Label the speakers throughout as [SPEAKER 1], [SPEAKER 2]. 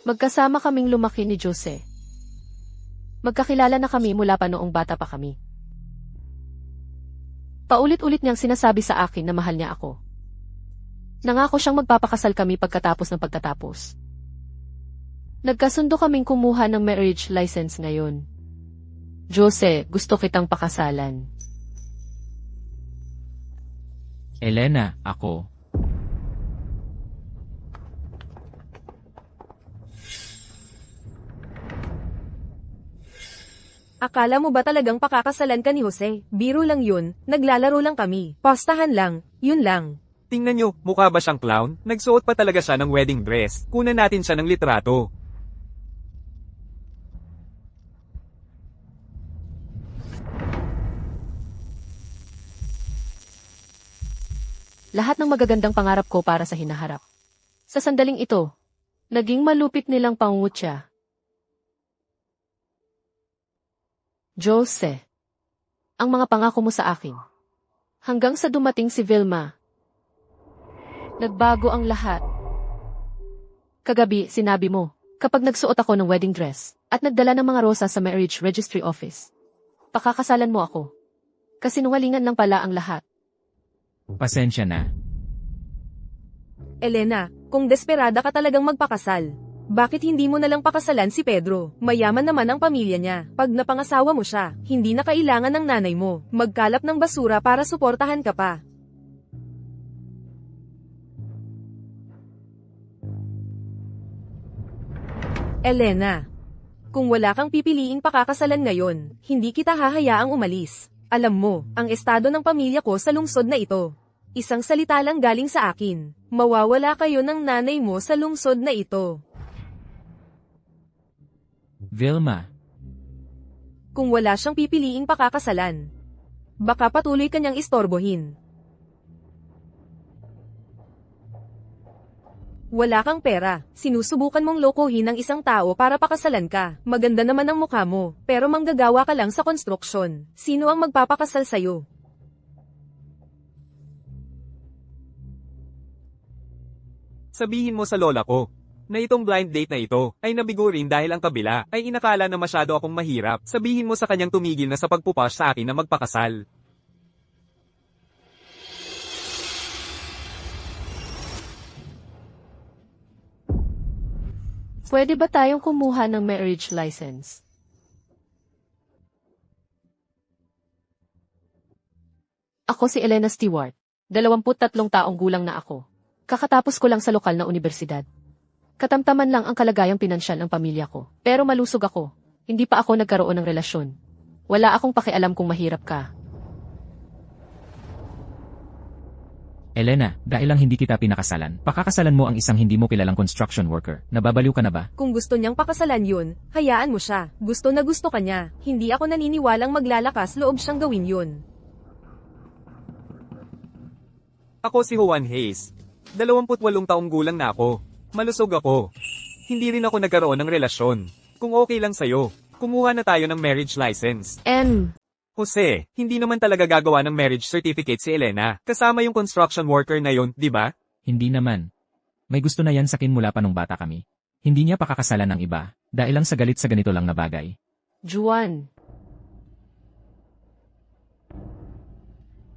[SPEAKER 1] Magkasama kaming lumaki ni Jose. Magkakilala na kami mula pa noong bata pa kami. Paulit-ulit niyang sinasabi sa akin na mahal niya ako. Nangako siyang magpapakasal kami pagkatapos ng pagtatapos. Nagkasundo kaming kumuha ng marriage license ngayon. Jose, gusto kitang pakasalan.
[SPEAKER 2] Elena, ako.
[SPEAKER 3] Akala mo ba talagang pakakasalan ka ni Jose? Biro lang yun, naglalaro lang kami. Postahan lang, yun lang.
[SPEAKER 4] Tingnan nyo, mukha ba siyang clown? Nagsuot pa talaga siya ng wedding dress. Kunan natin siya ng litrato.
[SPEAKER 1] Lahat ng magagandang pangarap ko para sa hinaharap. Sa sandaling ito, naging malupit nilang pangungutya. Jose, ang mga pangako mo sa akin. Hanggang sa dumating si Vilma. Nagbago ang lahat. Kagabi, sinabi mo, kapag nagsuot ako ng wedding dress, at nagdala ng mga rosa sa marriage registry office, pakakasalan mo ako. Kasinungalingan lang pala ang lahat.
[SPEAKER 2] Pasensya na.
[SPEAKER 3] Elena, kung desperada ka talagang magpakasal, bakit hindi mo nalang pakasalan si Pedro? Mayaman naman ang pamilya niya. Pag napangasawa mo siya, hindi na kailangan ng nanay mo magkalap ng basura para suportahan ka pa. Elena, kung wala kang pipiliing pakakasalan ngayon, hindi kita hahayaang umalis. Alam mo, ang estado ng pamilya ko sa lungsod na ito. Isang salita lang galing sa akin. Mawawala kayo ng nanay mo sa lungsod na ito.
[SPEAKER 2] Vilma.
[SPEAKER 3] Kung wala siyang pipiliing pakakasalan, baka patuloy kanyang istorbohin. Wala kang pera, sinusubukan mong lokohin ng isang tao para pakasalan ka. Maganda naman ang mukha mo, pero manggagawa ka lang sa konstruksyon. Sino ang magpapakasal sa'yo?
[SPEAKER 4] Sabihin mo sa lola ko, na itong blind date na ito, ay nabigo rin dahil ang kabila, ay inakala na masyado akong mahirap. Sabihin mo sa kanyang tumigil na sa pagpupush sa akin na magpakasal.
[SPEAKER 1] Pwede ba tayong kumuha ng marriage license? Ako si Elena Stewart. 23 taong gulang na ako. Kakatapos ko lang sa lokal na universidad. Katamtaman lang ang kalagayang pinansyal ng pamilya ko. Pero malusog ako. Hindi pa ako nagkaroon ng relasyon. Wala akong pakialam kung mahirap ka.
[SPEAKER 2] Elena, dahil lang hindi kita pinakasalan, pakakasalan mo ang isang hindi mo kilalang construction worker. Nababaliw ka na ba?
[SPEAKER 3] Kung gusto niyang pakasalan yun, hayaan mo siya. Gusto na gusto ka niya. Hindi ako naniniwalang maglalakas loob siyang gawin yun.
[SPEAKER 4] Ako si Juan Hayes. 28 taong gulang na ako. Malusog ako. Hindi rin ako nagkaroon ng relasyon. Kung okay lang sa'yo, kumuha na tayo ng marriage license. Jose, hindi naman talaga gagawa ng marriage certificate si Elena. Kasama yung construction worker na yon, di ba?
[SPEAKER 2] Hindi naman. May gusto na yan sa akin mula pa nung bata kami. Hindi niya pakakasalan ng iba, dahil lang sa galit sa ganito lang na bagay.
[SPEAKER 1] Juan.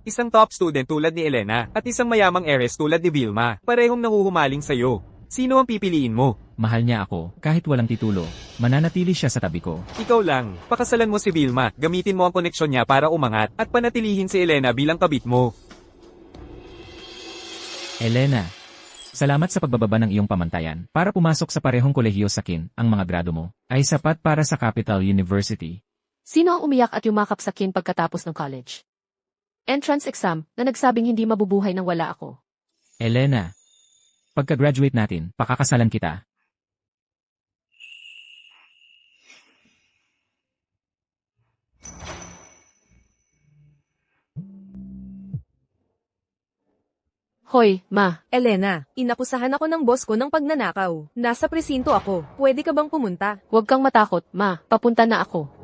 [SPEAKER 4] Isang top student tulad ni Elena, at isang mayamang heiress tulad ni Vilma, parehong nahuhumaling sa'yo. Sino ang pipiliin mo?
[SPEAKER 2] Mahal niya ako, kahit walang titulo. Mananatili siya sa tabi ko.
[SPEAKER 4] Ikaw lang, pakasalan mo si Vilma, gamitin mo ang koneksyon niya para umangat, at panatilihin si Elena bilang kabit mo.
[SPEAKER 2] Elena, salamat sa pagbababa ng iyong pamantayan. Para pumasok sa parehong kolehiyo sa akin, ang mga grado mo ay sapat para sa Capital University.
[SPEAKER 1] Sino ang umiyak at yumakap sa akin pagkatapos ng college? Entrance exam na nagsabing hindi mabubuhay nang wala ako.
[SPEAKER 2] Elena, pagka-graduate natin, pakakasalan kita.
[SPEAKER 1] Hoy, ma.
[SPEAKER 3] Elena, inakusahan ako ng boss ko ng pagnanakaw. Nasa presinto ako. Pwede ka bang pumunta?
[SPEAKER 1] Huwag kang matakot, ma. Papunta na ako.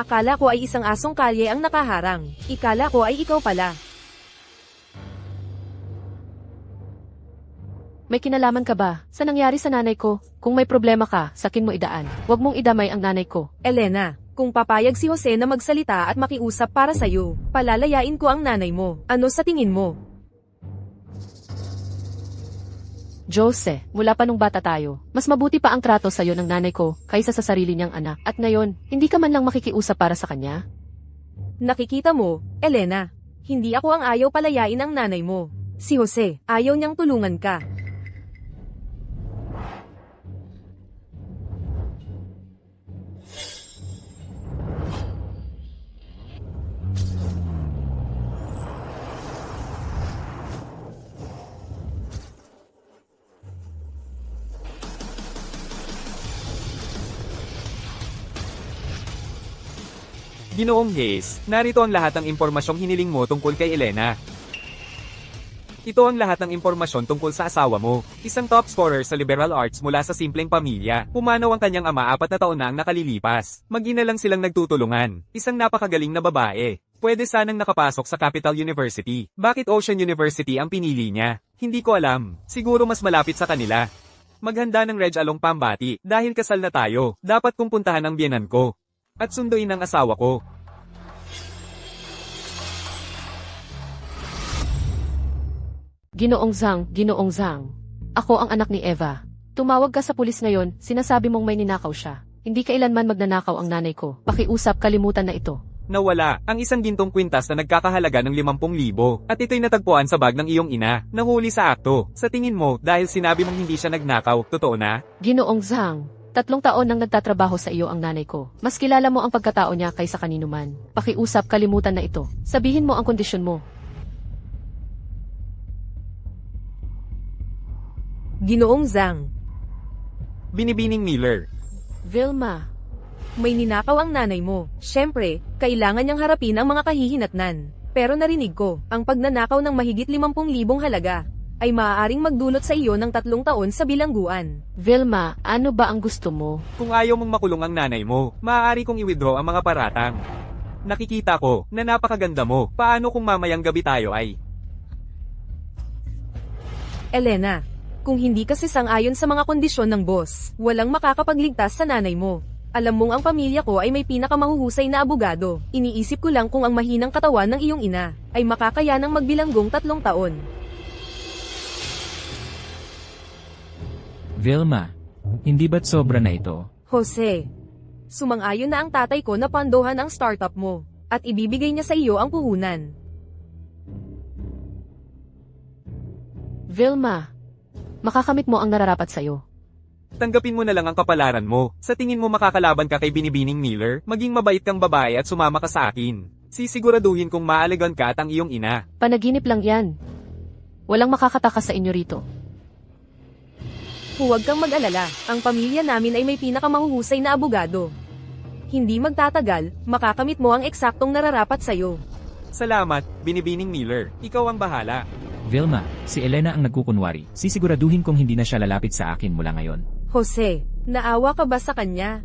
[SPEAKER 3] Akala ko ay isang asong kalye ang nakaharang. Ikala ko ay ikaw pala.
[SPEAKER 1] May kinalaman ka ba sa nangyari sa nanay ko? Kung may problema ka, sakin mo idaan. Huwag mong idamay ang nanay ko.
[SPEAKER 3] Elena, kung papayag si Jose na magsalita at makiusap para sa'yo, palalayain ko ang nanay mo. Ano sa tingin mo?
[SPEAKER 1] Jose, mula pa nung bata tayo, mas mabuti pa ang trato sa'yo ng nanay ko kaysa sa sarili niyang anak. At ngayon, hindi ka man lang makikiusap para sa kanya?
[SPEAKER 3] Nakikita mo, Elena, hindi ako ang ayaw palayain ang nanay mo. Si Jose, ayaw niyang tulungan ka.
[SPEAKER 4] Ginoong Hayes, narito ang lahat ng impormasyong hiniling mo tungkol kay Elena. Ito ang lahat ng impormasyon tungkol sa asawa mo, isang top scorer sa liberal arts mula sa simpleng pamilya. Pumanaw ang kanyang ama 4 na taon na ang nakalilipas. Mag-ina lang silang nagtutulungan. Isang napakagaling na babae. Pwede sanang nakapasok sa Capital University. Bakit Ocean University ang pinili niya? Hindi ko alam. Siguro mas malapit sa kanila. Maghanda ng Reg Along pambati. Dahil kasal na tayo, dapat kong puntahan ang biyenan ko. At sunduin ang asawa ko.
[SPEAKER 1] Ginoong Zhang. Ako ang anak ni Eva. Tumawag ka sa pulis ngayon, sinasabi mong may ninakaw siya. Hindi kailanman magnanakaw ang nanay ko. Pakiusap, kalimutan na ito.
[SPEAKER 4] Nawala ang isang gintong kwintas na nagkakahalaga ng 50,000 at ito'y natagpuan sa bag ng iyong ina, nahuli sa akto. Sa tingin mo, dahil sinabi mong hindi siya nagnakaw, totoo na?
[SPEAKER 1] Ginoong Zhang, 3 taon nang nagtatrabaho sa iyo ang nanay ko. Mas kilala mo ang pagkatao niya kaysa kanino man. Pakiusap, kalimutan na ito. Sabihin mo ang kondisyon mo.
[SPEAKER 3] Ginoong Zhang,
[SPEAKER 4] Binibining Miller.
[SPEAKER 1] Vilma,
[SPEAKER 3] may ninakaw ang nanay mo. Siyempre, kailangan niyang harapin ang mga kahihinatnan. Pero narinig ko, ang pagnanakaw ng mahigit 50,000 halaga ay maaaring magdulot sa iyo ng 3 taon sa bilangguan.
[SPEAKER 1] Vilma, ano ba ang gusto mo?
[SPEAKER 4] Kung ayaw mong makulong ang nanay mo, maaari kong i-withdraw ang mga paratang. Nakikita ko na napakaganda mo. Paano kung mamayang gabi tayo ay?
[SPEAKER 3] Elena, kung hindi kasi sang-ayon sa mga kondisyon ng boss, walang makakapagligtas sa nanay mo. Alam mong ang pamilya ko ay may pinakamahuhusay na abogado. Iniisip ko lang kung ang mahinang katawan ng iyong ina ay makakayanang magbilanggong 3 taon.
[SPEAKER 2] Vilma, hindi ba't sobra na ito?
[SPEAKER 3] Jose, sumang-ayon na ang tatay ko na pandohan ang startup mo at ibibigay niya sa iyo ang puhunan.
[SPEAKER 1] Vilma, makakamit mo ang nararapat sa'yo.
[SPEAKER 4] Tanggapin mo na lang ang kapalaran mo. Sa tingin mo makakalaban ka kay Binibining Miller, maging mabait kang babae at sumama ka sa akin. Sisiguraduhin kong maaligan ka at ang iyong ina.
[SPEAKER 1] Panaginip lang yan. Walang makakatakas sa inyo rito.
[SPEAKER 3] Huwag kang mag-alala, ang pamilya namin ay may pinakamahuhusay na abogado. Hindi magtatagal, makakamit mo ang eksaktong nararapat sa'yo.
[SPEAKER 4] Salamat, Binibining Miller. Ikaw ang bahala.
[SPEAKER 2] Vilma, si Elena ang nagkukunwari. Sisiguraduhin kong hindi na siya lalapit sa akin mula ngayon.
[SPEAKER 3] Jose, naawa ka ba sa kanya?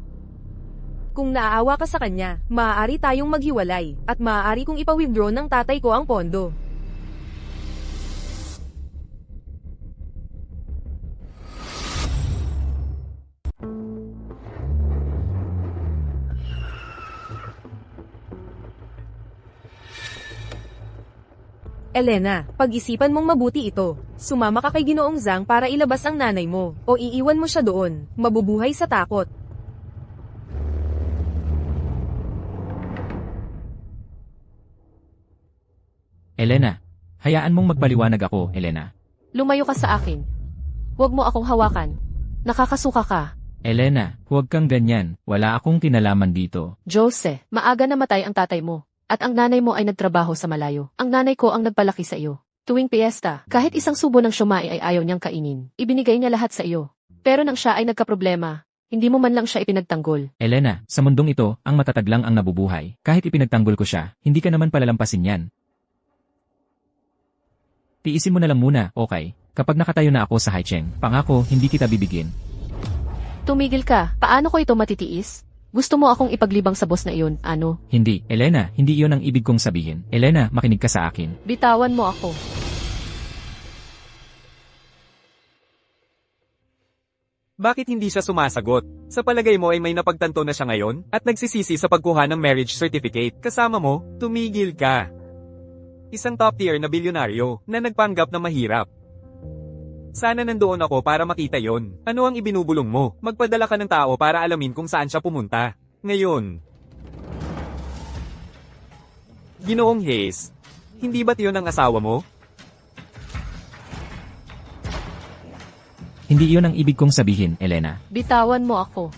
[SPEAKER 3] Kung naaawa ka sa kanya, maaari tayong maghiwalay, at maaari kong ipa-withdraw ng tatay ko ang pondo. Elena, pag-isipan mong mabuti ito. Sumama ka kay Ginoong Zhang para ilabas ang nanay mo, o iiwan mo siya doon, mabubuhay sa takot.
[SPEAKER 2] Elena, hayaan mong magpaliwanag ako, Elena.
[SPEAKER 1] Lumayo ka sa akin. Huwag mo akong hawakan. Nakakasuka ka.
[SPEAKER 2] Elena, huwag kang ganyan. Wala akong kinalaman dito.
[SPEAKER 1] Jose, maaga namatay ang tatay mo. At ang nanay mo ay nagtrabaho sa malayo. Ang nanay ko ang nagpalaki sa iyo. Tuwing piyesta, kahit isang subo ng siomai ay ayaw niyang kainin. Ibinigay niya lahat sa iyo. Pero nang siya ay nagkaproblema, hindi mo man lang siya ipinagtanggol.
[SPEAKER 2] Elena, sa mundong ito, ang matatag lang ang nabubuhay. Kahit ipinagtanggol ko siya, hindi ka naman palalampasin yan. Tiisin mo na lang muna, okay? Kapag nakatayo na ako sa Haicheng, pangako, hindi kita bibigyan.
[SPEAKER 1] Tumigil ka, paano ko ito matitiis? Gusto mo akong ipaglibang sa boss na iyon, ano?
[SPEAKER 2] Hindi, Elena, hindi iyon ang ibig kong sabihin. Elena, makinig ka sa akin.
[SPEAKER 1] Bitawan mo ako.
[SPEAKER 4] Bakit hindi siya sumasagot? Sa palagay mo ay may napagtanto na siya ngayon at nagsisisi sa pagkuha ng marriage certificate. Kasama mo, tumigil ka. Isang top tier na bilyonaryo na nagpanggap na mahirap. Sana nandoon ako para makita yon. Ano ang ibinubulong mo? Magpadala ka ng tao para alamin kung saan siya pumunta. Ngayon. Ginoong Hayes, hindi ba't yun ang asawa mo?
[SPEAKER 2] Hindi iyon ang ibig kong sabihin, Elena.
[SPEAKER 1] Bitawan mo ako.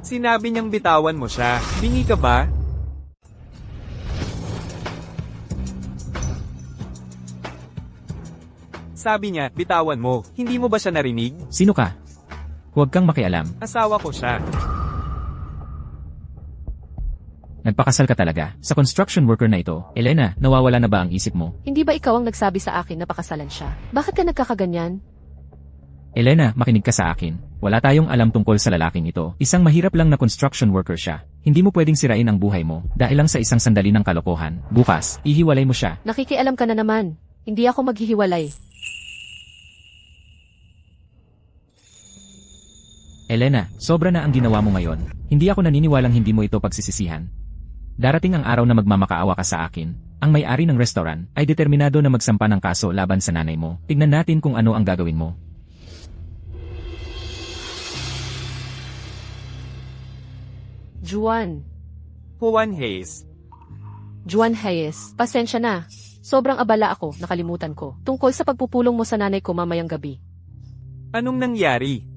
[SPEAKER 4] Sinabi niyang bitawan mo siya. Bingi ka ba? Sabi niya, bitawan mo. Hindi mo ba siya narinig?
[SPEAKER 2] Sino ka? Huwag kang makialam.
[SPEAKER 4] Asawa ko siya.
[SPEAKER 2] Nagpakasal ka talaga. Sa construction worker na ito, Elena, nawawala na ba ang isip mo?
[SPEAKER 1] Hindi ba ikaw ang nagsabi sa akin na pakasalan siya? Bakit ka nagkakaganyan?
[SPEAKER 2] Elena, makinig ka sa akin. Wala tayong alam tungkol sa lalaking ito. Isang mahirap lang na construction worker siya. Hindi mo pwedeng sirain ang buhay mo dahil lang sa isang sandali ng kalokohan. Bukas, ihiwalay mo siya.
[SPEAKER 1] Nakikialam ka na naman. Hindi ako maghihiwalay.
[SPEAKER 2] Elena, sobra na ang ginawa mo ngayon. Hindi ako naniniwalang hindi mo ito pagsisisihan. Darating ang araw na magmamakaawa ka sa akin. Ang may-ari ng restaurant ay determinado na magsampa ng kaso laban sa nanay mo. Tignan natin kung ano ang gagawin mo.
[SPEAKER 1] Juan.
[SPEAKER 4] Juan Hayes.
[SPEAKER 1] Juan Hayes. Pasensya na. Sobrang abala ako, nakalimutan ko. Tungkol sa pagpupulong mo sa nanay ko mamayang gabi.
[SPEAKER 4] Anong nangyari?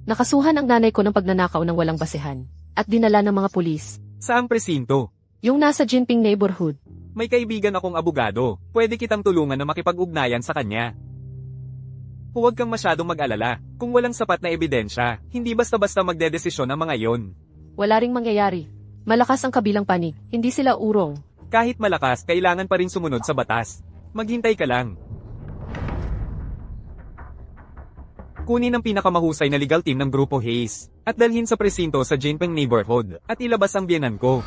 [SPEAKER 1] Nakasuhan ang nanay ko ng pagnanakaw ng walang basehan. At dinala ng mga pulis.
[SPEAKER 4] Saang presinto?
[SPEAKER 1] Yung nasa Jinping neighborhood.
[SPEAKER 4] May kaibigan akong abogado. Pwede kitang tulungan na makipag-ugnayan sa kanya. Huwag kang masyadong mag-alala. Kung walang sapat na ebidensya, hindi basta-basta magdedesisyon ang mga yon.
[SPEAKER 1] Wala ring mangyayari. Malakas ang kabilang panig. Hindi sila urong.
[SPEAKER 4] Kahit malakas, kailangan pa rin sumunod sa batas. Maghintay ka lang. Kunin ang pinakamahusay na legal team ng Grupo Hayes at dalhin sa presinto sa Jinping neighborhood at ilabas ang biyenan ko.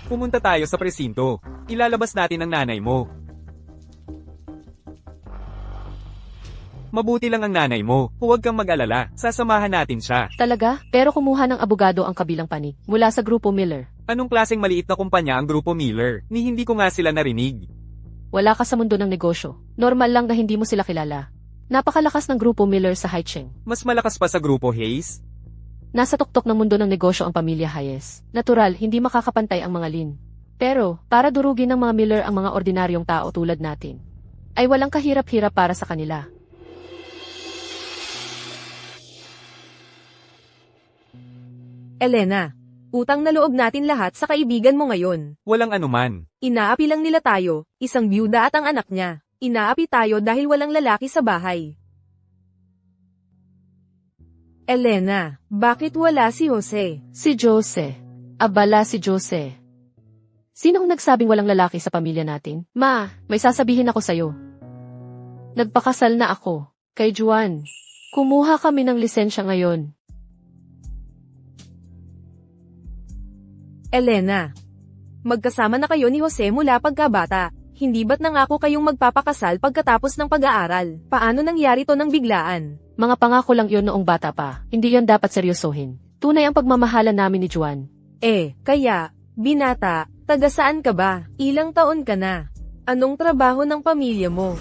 [SPEAKER 4] Pumunta tayo sa presinto. Ilalabas natin ang nanay mo. Mabuti lang ang nanay mo. Huwag kang mag-alala. Sasamahan natin siya.
[SPEAKER 1] Talaga? Pero kumuha ng abogado ang kabilang panig. Mula sa Grupo Miller.
[SPEAKER 4] Anong klaseng maliit na kumpanya ang Grupo Miller? Ni hindi ko nga sila narinig.
[SPEAKER 1] Wala ka sa mundo ng negosyo. Normal lang na hindi mo sila kilala. Napakalakas ng Grupo Miller sa Haicheng.
[SPEAKER 4] Mas malakas pa sa Grupo Hayes?
[SPEAKER 1] Nasa tuktok ng mundo ng negosyo ang pamilya Hayes. Natural, hindi makakapantay ang mga Lin. Pero, para durugin ng mga Miller ang mga ordinaryong tao tulad natin, ay walang kahirap-hirap para sa kanila.
[SPEAKER 3] Elena, utang na loob natin lahat sa kaibigan mo ngayon.
[SPEAKER 4] Walang anuman.
[SPEAKER 3] Inaapi lang nila tayo, isang byuda at ang anak niya. Inaapi tayo dahil walang lalaki sa bahay. Elena, bakit wala si Jose?
[SPEAKER 1] Si Jose. Abala si Jose. Sinong nagsabing walang lalaki sa pamilya natin? Ma, may sasabihin ako sa'yo. Nagpakasal na ako. Kay Juan. Kumuha kami ng lisensya ngayon.
[SPEAKER 3] Elena, magkasama na kayo ni Jose mula pagkabata. Hindi ba't nangako kayong magpapakasal pagkatapos ng pag-aaral? Paano nangyari to ng biglaan?
[SPEAKER 1] Mga pangako lang yon noong bata pa. Hindi yon dapat seryosohin. Tunay ang pagmamahalan namin ni Juan.
[SPEAKER 3] Kaya, binata, taga saan ka ba? Ilang taon ka na? Anong trabaho ng pamilya mo?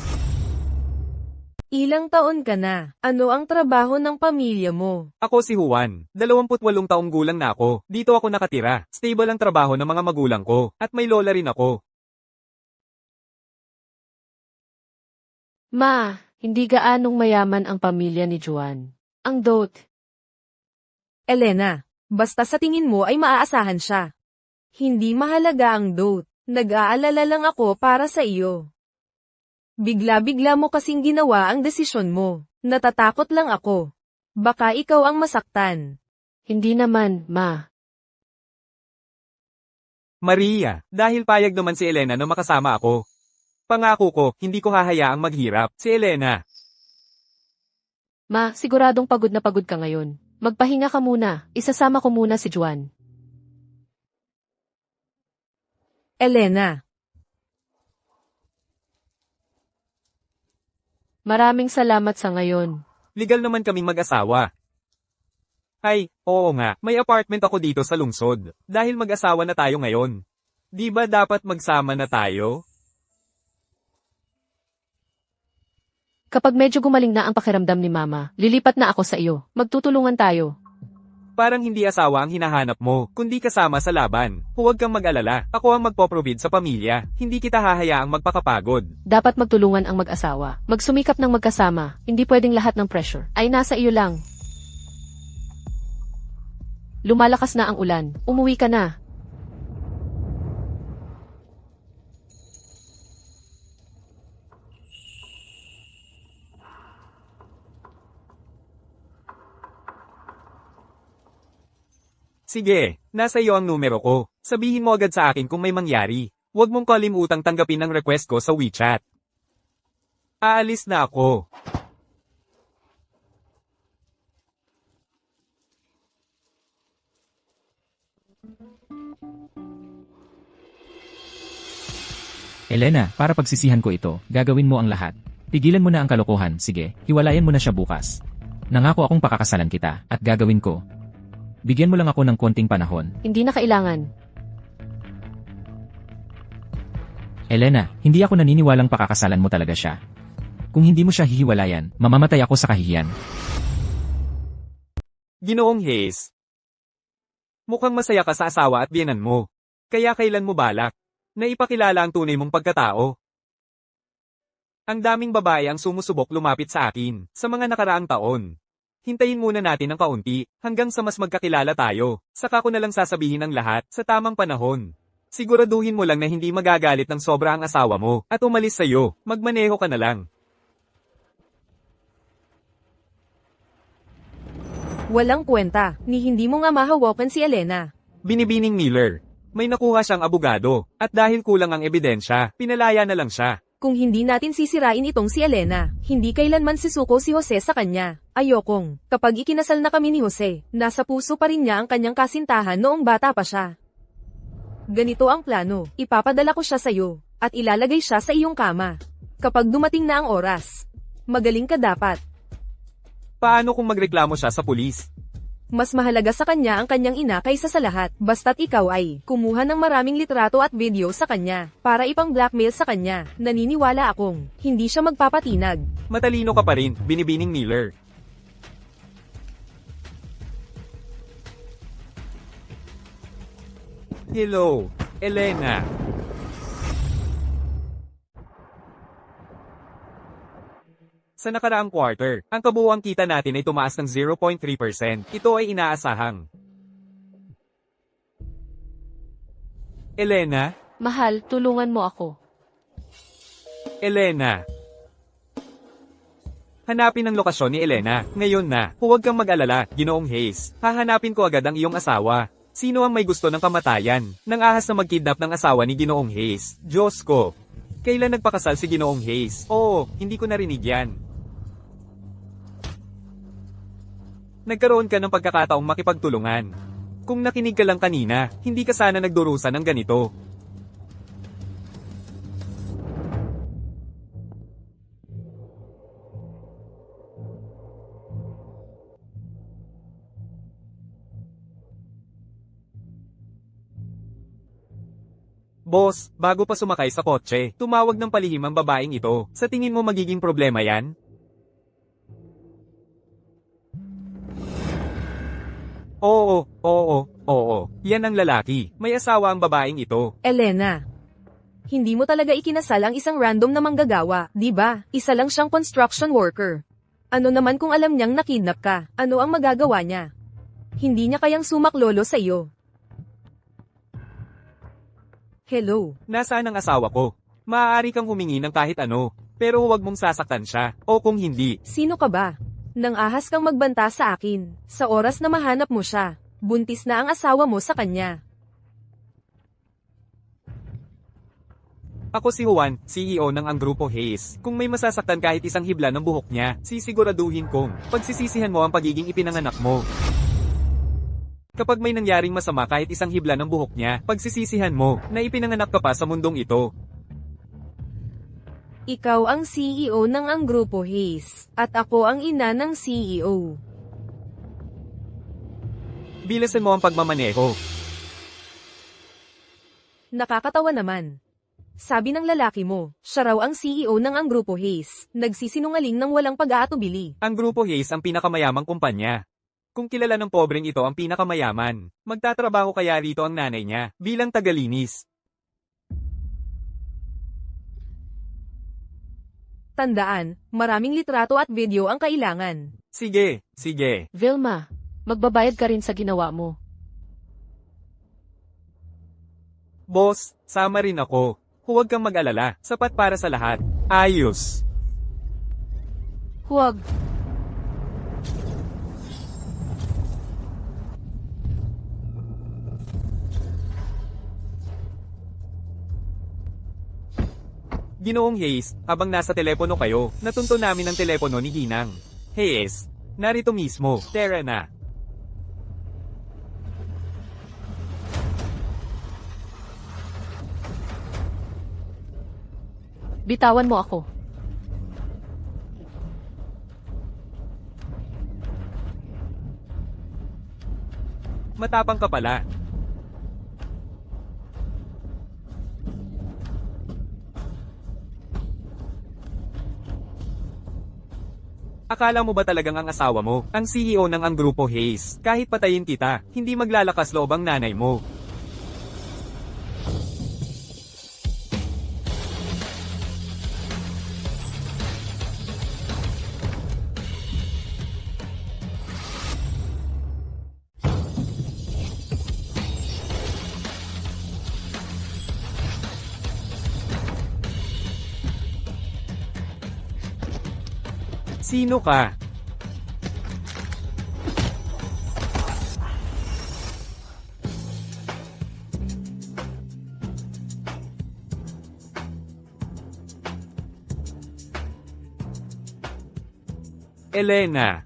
[SPEAKER 3] Ilang taon ka na? Ano ang trabaho ng pamilya mo?
[SPEAKER 4] Ako si Juan. 28 taong gulang na ako. Dito ako nakatira. Stable ang trabaho ng mga magulang ko. At may lola rin ako.
[SPEAKER 1] Ma, hindi gaanong mayaman ang pamilya ni Juan. Ang dote.
[SPEAKER 3] Elena, basta sa tingin mo ay maaasahan siya. Hindi mahalaga ang dote. Nag-aalala lang ako para sa iyo. Bigla-bigla mo kasing ginawa ang desisyon mo. Natatakot lang ako. Baka ikaw ang masaktan.
[SPEAKER 1] Hindi naman, Ma.
[SPEAKER 4] Maria, dahil payag naman si Elena na makasama ako. Pangako ko, hindi ko hahayaang maghirap. Si Elena.
[SPEAKER 1] Ma, siguradong pagod na pagod ka ngayon. Magpahinga ka muna. Isasama ko muna si Juan.
[SPEAKER 3] Elena.
[SPEAKER 1] Maraming salamat sa ngayon.
[SPEAKER 4] Legal naman kaming mag-asawa. Ay, oo nga, may apartment ako dito sa lungsod. Dahil mag-asawa na tayo ngayon. Di ba dapat magsama na tayo?
[SPEAKER 1] Kapag medyo gumaling na ang pakiramdam ni Mama, lilipat na ako sa iyo. Magtutulungan tayo.
[SPEAKER 4] Parang hindi asawa ang hinahanap mo, kundi kasama sa laban. Huwag kang mag-alala, ako ang magpo-provide sa pamilya. Hindi kita hahayaang magpakapagod.
[SPEAKER 1] Dapat magtulungan ang mag-asawa. Magsumikap ng magkasama. Hindi pwedeng lahat ng pressure ay nasa iyo lang. Lumalakas na ang ulan. Umuwi ka na.
[SPEAKER 4] Sige, nasa iyo ang numero ko. Sabihin mo agad sa akin kung may mangyari. Huwag mong kalimutang tanggapin ang request ko sa WeChat. Aalis na ako.
[SPEAKER 2] Elena, para pagsisihan ko ito, gagawin mo ang lahat. Tigilan mo na ang kalokohan, sige, hiwalayan mo na siya bukas. Nangako akong pakakasalan kita, at gagawin ko. Bigyan mo lang ako ng konting panahon.
[SPEAKER 1] Hindi na kailangan.
[SPEAKER 2] Elena, hindi ako naniniwalang pakakasalan mo talaga siya. Kung hindi mo siya hihiwalayan, mamamatay ako sa kahihiyan.
[SPEAKER 4] Ginoong Hayes. Mukhang masaya ka sa asawa at biyenan mo. Kaya kailan mo balak na ipakilala ang tunay mong pagkatao? Ang daming babae ang sumusubok lumapit sa akin sa mga nakaraang taon. Hintayin muna natin ng kaunti hanggang sa mas magkakilala tayo. Saka ko na lang sasabihin ang lahat sa tamang panahon. Siguraduhin mo lang na hindi magagalit ng sobra ang asawa mo at umalis sa'yo. Magmaneho ka na lang.
[SPEAKER 3] Walang kwenta, ni hindi mo nga mahawakan si Elena.
[SPEAKER 4] Binibining Miller. May nakuha siyang abogado at dahil kulang ang ebidensya, pinalaya na lang siya.
[SPEAKER 3] Kung hindi natin sisirain itong si Elena, hindi kailanman sisuko si Jose sa kanya. Ayokong, kapag ikinasal na kami ni Jose, nasa puso pa rin niya ang kanyang kasintahan noong bata pa siya. Ganito ang plano, ipapadala ko siya sa iyo, at ilalagay siya sa iyong kama. Kapag dumating na ang oras, magaling ka dapat.
[SPEAKER 4] Paano kung magreklamo siya sa pulis?
[SPEAKER 3] Mas mahalaga sa kanya ang kanyang ina kaysa sa lahat, basta't ikaw ay kumuha ng maraming litrato at video sa kanya, para ipang-blackmail sa kanya. Naniniwala akong, hindi siya magpapatinag.
[SPEAKER 4] Matalino ka pa rin, binibining Miller. Hello, Elena. Sa nakaraang quarter, ang kabuuang kita natin ay tumaas ng 0.3%. Ito ay inaasahang. Elena?
[SPEAKER 1] Mahal, tulungan mo ako.
[SPEAKER 4] Elena. Hanapin ang lokasyon ni Elena. Ngayon na. Huwag kang mag-alala, Ginoong Hayes. Hahanapin ko agad ang iyong asawa. Sino ang may gusto ng kamatayan? Nang ahas na magkidnap ng asawa ni Ginoong Hayes. Diyos ko. Kailan nagpakasal si Ginoong Hayes? Oo, hindi ko narinig yan. Nagkaroon ka ng pagkakataong makipagtulungan. Kung nakinig ka lang kanina, hindi ka sana nagdurusa ng ganito. Boss, bago pa sumakay sa kotse, tumawag ng palihim ang babaeng ito. Sa tingin mo magiging problema yan? Oo. Yan ang lalaki. May asawa ang babaeng ito.
[SPEAKER 3] Elena, hindi mo talaga ikinasal ang isang random na manggagawa, di ba? Isa lang siyang construction worker. Ano naman kung alam niyang nakidnap ka? Ano ang magagawa niya? Hindi niya kayang sumaklolo sa iyo. Hello.
[SPEAKER 4] Nasaan ang asawa ko? Maaari kang humingi ng kahit ano, pero huwag mong sasaktan siya. O kung hindi,
[SPEAKER 3] Sino ka ba? Nang ahas kang magbanta sa akin, sa oras na mahanap mo siya, buntis na ang asawa mo sa kanya.
[SPEAKER 4] Ako si Juan, CEO ng ang Grupo Hayes. Kung may masasaktan kahit isang hibla ng buhok niya, sisiguraduhin kong pagsisisihan mo ang pagiging ipinanganak mo. Kapag may nangyaring masama kahit isang hibla ng buhok niya, pagsisisihan mo na ipinanganak ka pa sa mundong ito.
[SPEAKER 3] Ikaw ang CEO ng ang Grupo Hayes, at ako ang ina ng CEO.
[SPEAKER 4] Bilasan mo ang pagmamaneho.
[SPEAKER 3] Nakakatawa naman. Sabi ng lalaki mo, siya raw ang CEO ng ang Grupo Hayes, nagsisinungaling ng walang pag-aatubili.
[SPEAKER 4] Ang Grupo Hayes ang pinakamayamang kumpanya. Kung kilala ng pobreng ito ang pinakamayaman, magtatrabaho kaya rito ang nanay niya bilang tagalinis.
[SPEAKER 3] Tandaan, maraming litrato at video ang kailangan.
[SPEAKER 4] Sige, sige.
[SPEAKER 1] Vilma, magbabayad ka rin sa ginawa mo.
[SPEAKER 4] Boss, sama rin ako. Huwag kang mag-alala, sapat para sa lahat. Ayos.
[SPEAKER 1] Huwag.
[SPEAKER 4] Ginoong Hayes, habang nasa telepono kayo, natunto namin ang telepono ni Ginang. Hayes, narito mismo, tara na.
[SPEAKER 1] Bitawan mo ako.
[SPEAKER 4] Matapang ka pala. Akala mo ba talagang ang asawa mo, ang CEO ng ang Grupo Hayes? Kahit patayin kita, hindi maglalakas loob ang nanay mo. Sino ka? Elena.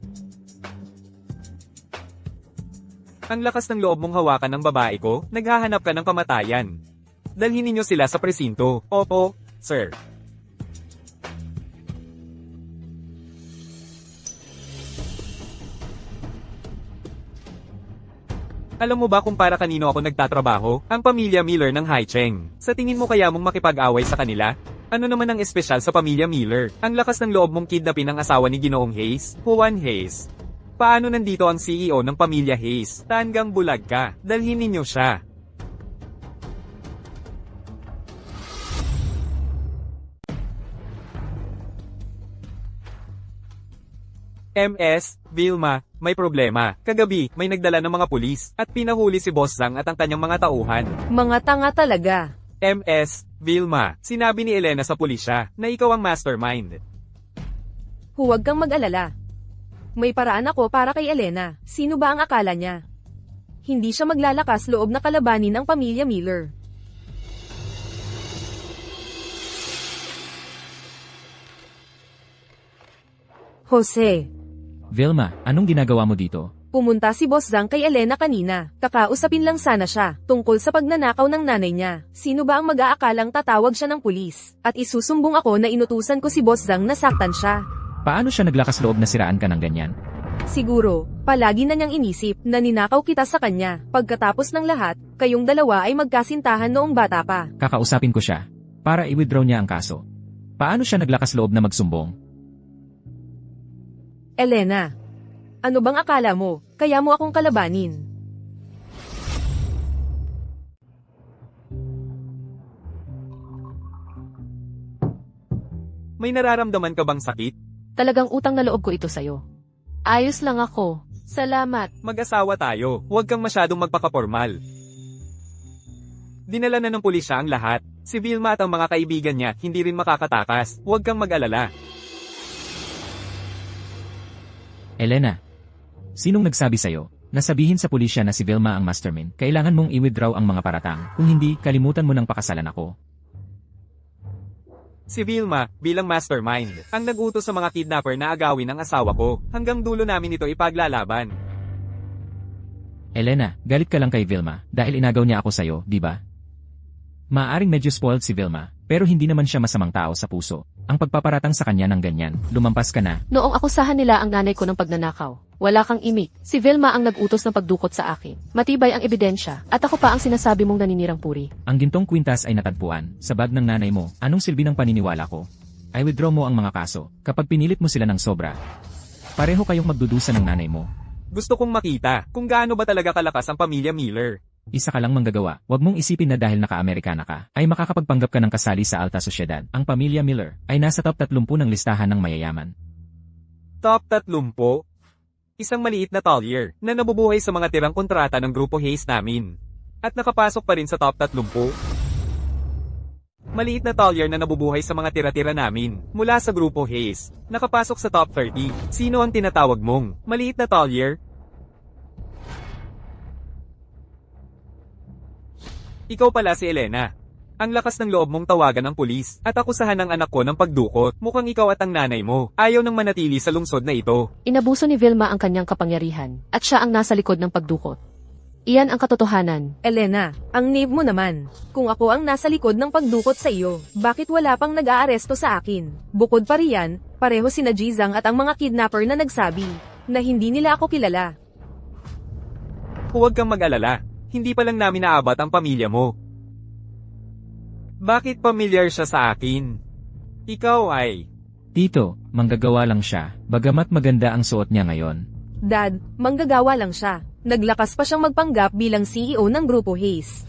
[SPEAKER 4] Ang lakas ng loob mong hawakan ng babae ko, naghahanap ka ng kamatayan. Dalhin ninyo sila sa presinto. Opo, sir. Alam mo ba kung para kanino ako nagtatrabaho? Ang pamilya Miller ng Haicheng. Sa tingin mo kaya mong makipag-away sa kanila? Ano naman ang espesyal sa pamilya Miller? Ang lakas ng loob mong kidnapin ang asawa ni Ginoong Hayes, Juan Hayes. Paano nandito ang CEO ng pamilya Hayes? Tanggang bulag ka. Dalhin ninyo siya. MS, Vilma, may problema. Kagabi, may nagdala ng mga pulis, at pinahuli si Boss Zhang at ang kanyang mga tauhan.
[SPEAKER 3] Mga tanga talaga.
[SPEAKER 4] MS, Vilma, sinabi ni Elena sa pulisya, na ikaw ang mastermind.
[SPEAKER 3] Huwag kang mag-alala. May paraan ako para kay Elena. Sino ba ang akala niya? Hindi siya maglalakas loob na kalabanin ang pamilya Miller. Jose.
[SPEAKER 2] Vilma, anong ginagawa mo dito?
[SPEAKER 3] Pumunta si Boss Zhang kay Elena kanina. Kakausapin lang sana siya, tungkol sa pagnanakaw ng nanay niya. Sino ba ang mag-aakalang tatawag siya ng pulis? At isusumbong ako na inutusan ko si Boss Zhang na saktan siya.
[SPEAKER 2] Paano siya naglakas loob na siraan ka ng ganyan?
[SPEAKER 3] Siguro, palagi na niyang inisip na ninakaw kita sa kanya. Pagkatapos ng lahat, kayong dalawa ay magkasintahan noong bata pa.
[SPEAKER 2] Kakausapin ko siya, para i-withdraw niya ang kaso. Paano siya naglakas loob na magsumbong?
[SPEAKER 3] Elena, ano bang akala mo? Kaya mo akong kalabanin.
[SPEAKER 4] May nararamdaman ka bang sakit?
[SPEAKER 1] Talagang utang na loob ko ito sa'yo. Ayos lang ako. Salamat.
[SPEAKER 4] Mag-asawa tayo, huwag kang masyadong magpakapormal. Dinala na ng pulisya ang lahat. Si Vilma at ang mga kaibigan niya hindi rin makakatakas. Huwag kang mag-alala.
[SPEAKER 2] Elena, sinong nagsabi sa'yo na sabihin sa pulisya na si Vilma ang mastermind? Kailangan mong i-withdraw ang mga paratang. Kung hindi, kalimutan mo ng pakasalan ako.
[SPEAKER 4] Si Vilma, bilang mastermind, ang nag-utos sa mga kidnapper na agawin ang asawa ko. Hanggang dulo namin ito ipaglalaban.
[SPEAKER 2] Elena, galit ka lang kay Vilma dahil inagaw niya ako sa'yo, di ba? Maaaring medyo spoiled si Vilma, pero hindi naman siya masamang tao sa puso. Ang pagpaparatang sa kanya ng ganyan, lumampas ka na.
[SPEAKER 1] Noong akusahan nila ang nanay ko ng pagnanakaw, wala kang imik. Si Vilma ang nag-utos ng pagdukot sa akin. Matibay ang ebidensya, at ako pa ang sinasabi mong naninirang puri.
[SPEAKER 2] Ang gintong kwintas ay natagpuan sa bag ng nanay mo. Anong silbi ng paniniwala ko? I withdraw mo ang mga kaso kapag pinilit mo sila ng sobra. Pareho kayong magdudusa ng nanay mo.
[SPEAKER 4] Gusto kong makita kung gaano ba talaga kalakas ang pamilya Miller.
[SPEAKER 2] Isa ka lang manggagawa. Huwag mong isipin na dahil naka-Amerikana ka, ay makakapagpanggap ka ng kasali sa alta sosyedad. Ang pamilya Miller ay nasa top 30 ng listahan ng mayayaman.
[SPEAKER 4] Top 30? Isang maliit na talyer na nabubuhay sa mga tirang kontrata ng Grupo Hayes namin. At nakapasok pa rin sa top 30. Maliit na talyer na nabubuhay sa mga tira-tira namin mula sa Grupo Hayes. Nakapasok sa top 30. Sino ang tinatawag mong maliit na talyer? Ikaw pala si Elena. Ang lakas ng loob mong tawagan ng pulis at akusahan ng anak ko ng pagdukot. Mukhang ikaw at ang nanay mo ayaw nang manatili sa lungsod na ito.
[SPEAKER 1] Inabuso ni Vilma ang kanyang kapangyarihan, at siya ang nasa likod ng pagdukot. Iyan ang katotohanan.
[SPEAKER 3] Elena, ang name mo naman. Kung ako ang nasa likod ng pagdukot sa iyo, bakit wala pang nag-aaresto sa akin? Bukod pa riyan, pareho sina Jizang at ang mga kidnapper na nagsabi na hindi nila ako kilala.
[SPEAKER 4] Huwag kang mag-alala. Hindi pa lang namin naabot ang pamilya mo. Bakit pamilyar siya sa akin? Ikaw ay...
[SPEAKER 2] Tito, manggagawa lang siya, bagamat maganda ang suot niya ngayon.
[SPEAKER 3] Dad, manggagawa lang siya. Naglakas pa siyang magpanggap bilang CEO ng Grupo Hayes.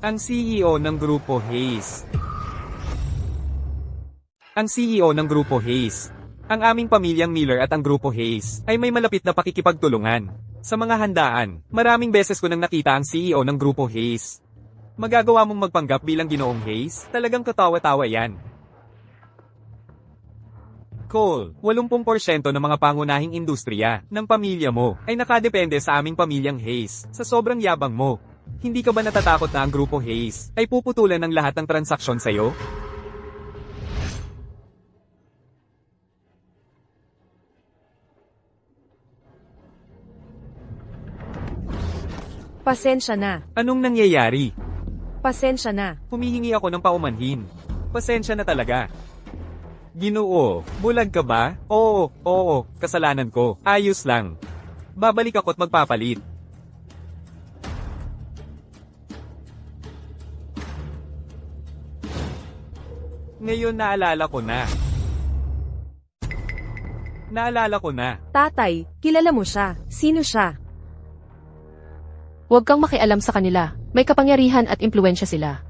[SPEAKER 4] Ang CEO ng Grupo Hayes. Ang CEO ng Grupo Hayes. Ang aming pamilyang Miller at ang Grupo Hayes ay may malapit na pakikipagtulungan. Sa mga handaan, maraming beses ko nang nakita ang CEO ng Grupo Hayes. Magagawa mong magpanggap bilang Ginoong Hayes? Talagang katawa-tawa yan. Cole, 80% ng mga pangunahing industriya ng pamilya mo ay nakadepende sa aming pamilyang Hayes. Sa sobrang yabang mo, hindi ka ba natatakot na ang Grupo Hayes ay puputulan ng lahat ng transaksyon sa'yo?
[SPEAKER 3] Pasensya na.
[SPEAKER 4] Anong nangyayari?
[SPEAKER 3] Pasensya na.
[SPEAKER 4] Humihingi ako ng paumanhin. Pasensya na talaga. Ginoo, bulag ka ba? Oo, kasalanan ko. Ayos lang. Babalik ako't magpapalit. Ngayon naalala ko na. Naalala ko na.
[SPEAKER 3] Tatay, kilala mo siya. Sino siya?
[SPEAKER 1] Huwag kang makialam sa kanila. May kapangyarihan at impluensya sila.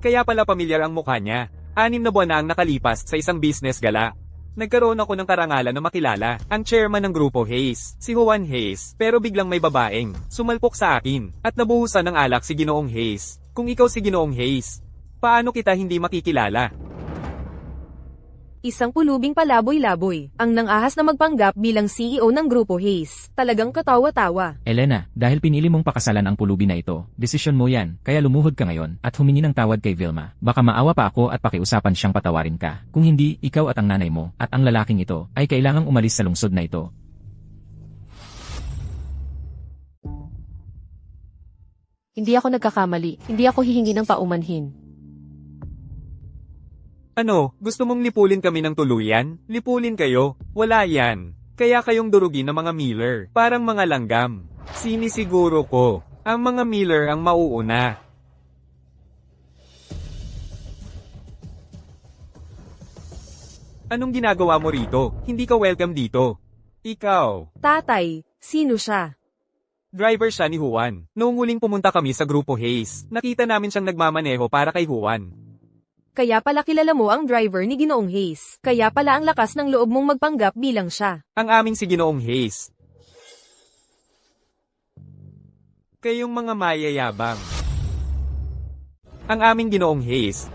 [SPEAKER 4] Kaya pala pamilyar ang mukha niya. 6 na buwan na ang nakalipas sa isang business gala. Nagkaroon ako ng karangalan na makilala ang chairman ng Grupo Hayes, si Juan Hayes, pero biglang may babaeng sumalpok sa akin at nabuhusan ng alak si Ginoong Hayes. Kung ikaw si Ginoong Hayes, paano kita hindi makikilala?
[SPEAKER 3] Isang pulubing palaboy-laboy, ang nang-ahas na magpanggap bilang CEO ng Grupo Hayes. Talagang katawa-tawa.
[SPEAKER 2] Elena, dahil pinili mong pakasalan ang pulubi na ito, desisyon mo yan, kaya lumuhod ka ngayon at humingi ng tawad kay Vilma. Baka maawa pa ako at pakiusapan siyang patawarin ka. Kung hindi, ikaw at ang nanay mo at ang lalaking ito ay kailangang umalis sa lungsod na ito.
[SPEAKER 1] Hindi ako nagkakamali. Hindi ako hihingi ng paumanhin.
[SPEAKER 4] Ano, gusto mong lipulin kami ng tuluyan? Lipulin kayo? Wala yan. Kaya kayong durugin ng mga Miller, parang mga langgam. Sinisiguro ko, ang mga Miller ang mauuna. Anong ginagawa mo rito? Hindi ka welcome dito. Ikaw.
[SPEAKER 3] Tatay, sino siya?
[SPEAKER 4] Driver siya ni Juan. Noong huling pumunta kami sa Grupo Hayes, nakita namin siyang nagmamaneho para kay Juan.
[SPEAKER 3] Kaya pala kilala mo ang driver ni Ginoong Hayes. Kaya pala ang lakas ng loob mong magpanggap bilang siya.
[SPEAKER 4] Ang aming si Ginoong Hayes. Kayong mga mayayabang. Ang aming Ginoong Hayes.